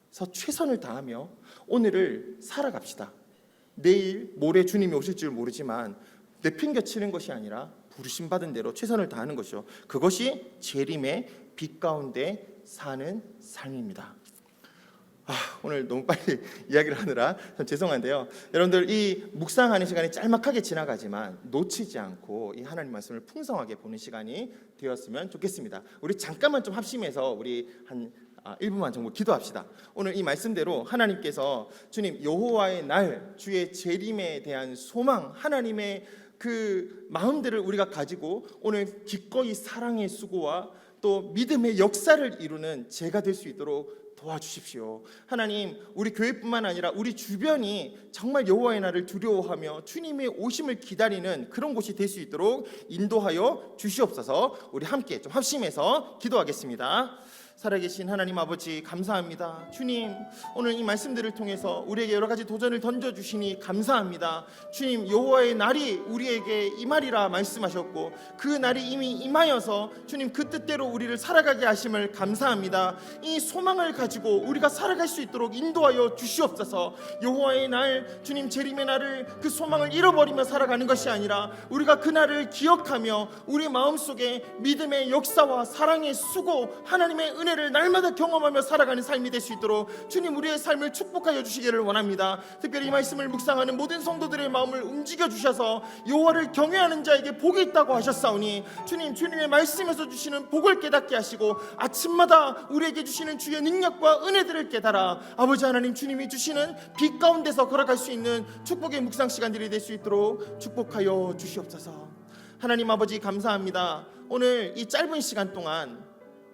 그래서 최선을 다하며 오늘을 살아갑시다. 내일 모레 주님이 오실 줄 모르지만 내팽개치는 것이 아니라 부르심 받은 대로 최선을 다하는 것이죠. 그것이 재림의 빛 가운데 사는 삶입니다. 오늘 너무 빨리 이야기를 하느라 참 죄송한데요. 여러분들 이 묵상하는 시간이 짤막하게 지나가지만 놓치지 않고 이 하나님 말씀을 풍성하게 보는 시간이 되었으면 좋겠습니다. 우리 잠깐만 좀 합심해서 우리 한 1분만 정도 기도합시다. 오늘 이 말씀대로 하나님께서 주님 여호와의 날 주의 재림에 대한 소망 하나님의 그 마음들을 우리가 가지고 오늘 기꺼이 사랑의 수고와 또 믿음의 역사를 이루는 제가 될 수 있도록 도와주십시오. 하나님 우리 교회뿐만 아니라 우리 주변이 정말 여호와의 날을 두려워하며 주님의 오심을 기다리는 그런 곳이 될 수 있도록 인도하여 주시옵소서. 우리 함께 좀 합심해서 기도하겠습니다. 살아계신 하나님 아버지 감사합니다. 주님 오늘 이 말씀들을 통해서 우리에게 여러 가지 도전을 던져주시니 감사합니다. 주님 여호와의 날이 우리에게 임하리라 말씀하셨고 그 날이 이미 임하여서 주님 그 뜻대로 우리를 살아가게 하심을 감사합니다. 이 소망을 가지고 우리가 살아갈 수 있도록 인도하여 주시옵소서. 여호와의 날 주님 재림의 날을 그 소망을 잃어버리며 살아가는 것이 아니라 우리가 그 날을 기억하며 우리 마음속에 믿음의 역사와 사랑의 수고 하나님의 은혜를 날마다 경험하며 살아가는 삶이 될 수 있도록 주님 우리의 삶을 축복하여 주시기를 원합니다. 특별히 이 말씀을 묵상하는 모든 성도들의 마음을 움직여 주셔서 여호와를 경외하는 자에게 복이 있다고 하셨사오니 주님 주님의 말씀에서 주시는 복을 깨닫게 하시고 아침마다 우리에게 주시는 주의 능력과 은혜들을 깨달아 아버지 하나님 주님이 주시는 빛 가운데서 걸어갈 수 있는 축복의 묵상 시간들이 될 수 있도록 축복하여 주시옵소서. 하나님 아버지 감사합니다. 오늘 이 짧은 시간 동안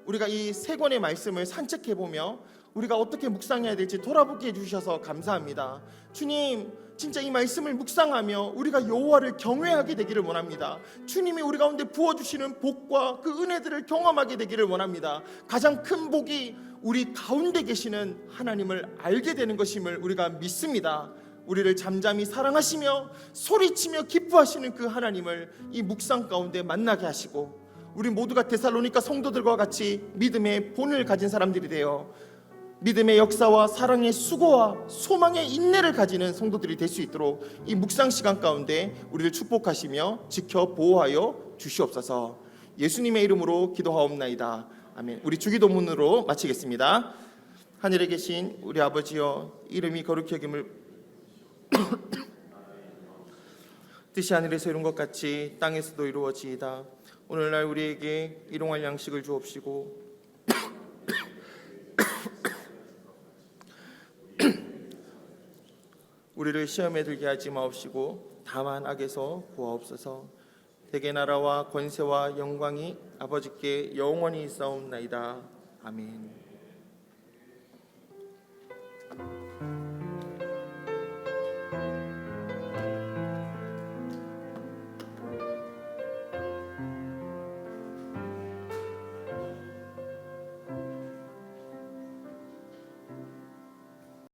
우리가 이 세 권의 말씀을 산책해보며 우리가 어떻게 묵상해야 될지 돌아보게 해주셔서 감사합니다. 주님 진짜 이 말씀을 묵상하며 우리가 여호와를 경외하게 되기를 원합니다. 주님이 우리 가운데 부어주시는 복과 그 은혜들을 경험하게 되기를 원합니다. 가장 큰 복이 우리 가운데 계시는 하나님을 알게 되는 것임을 우리가 믿습니다. 우리를 잠잠히 사랑하시며 소리치며 기뻐하시는 그 하나님을 이 묵상 가운데 만나게 하시고 우리 모두가 데살로니가 성도들과 같이 믿음의 본을 가진 사람들이 되어 믿음의 역사와 사랑의 수고와 소망의 인내를 가지는 성도들이 될 수 있도록 이 묵상 시간 가운데 우리를 축복하시며 지켜 보호하여 주시옵소서. 예수님의 이름으로 기도하옵나이다. 아멘. 우리 주기도문으로 마치겠습니다. 하늘에 계신 우리 아버지여 이름이 거룩히 여김을 뜻이 하늘에서 이룬 것 같이 땅에서도 이루어지이다. 오늘날 우리에게 일용할 양식을 주옵시고 우리를 시험에 들게 하지 마옵시고 다만 악에서 구하옵소서. 대개 나라와 권세와 영광이 아버지께 영원히 있사옵나이다. 아멘.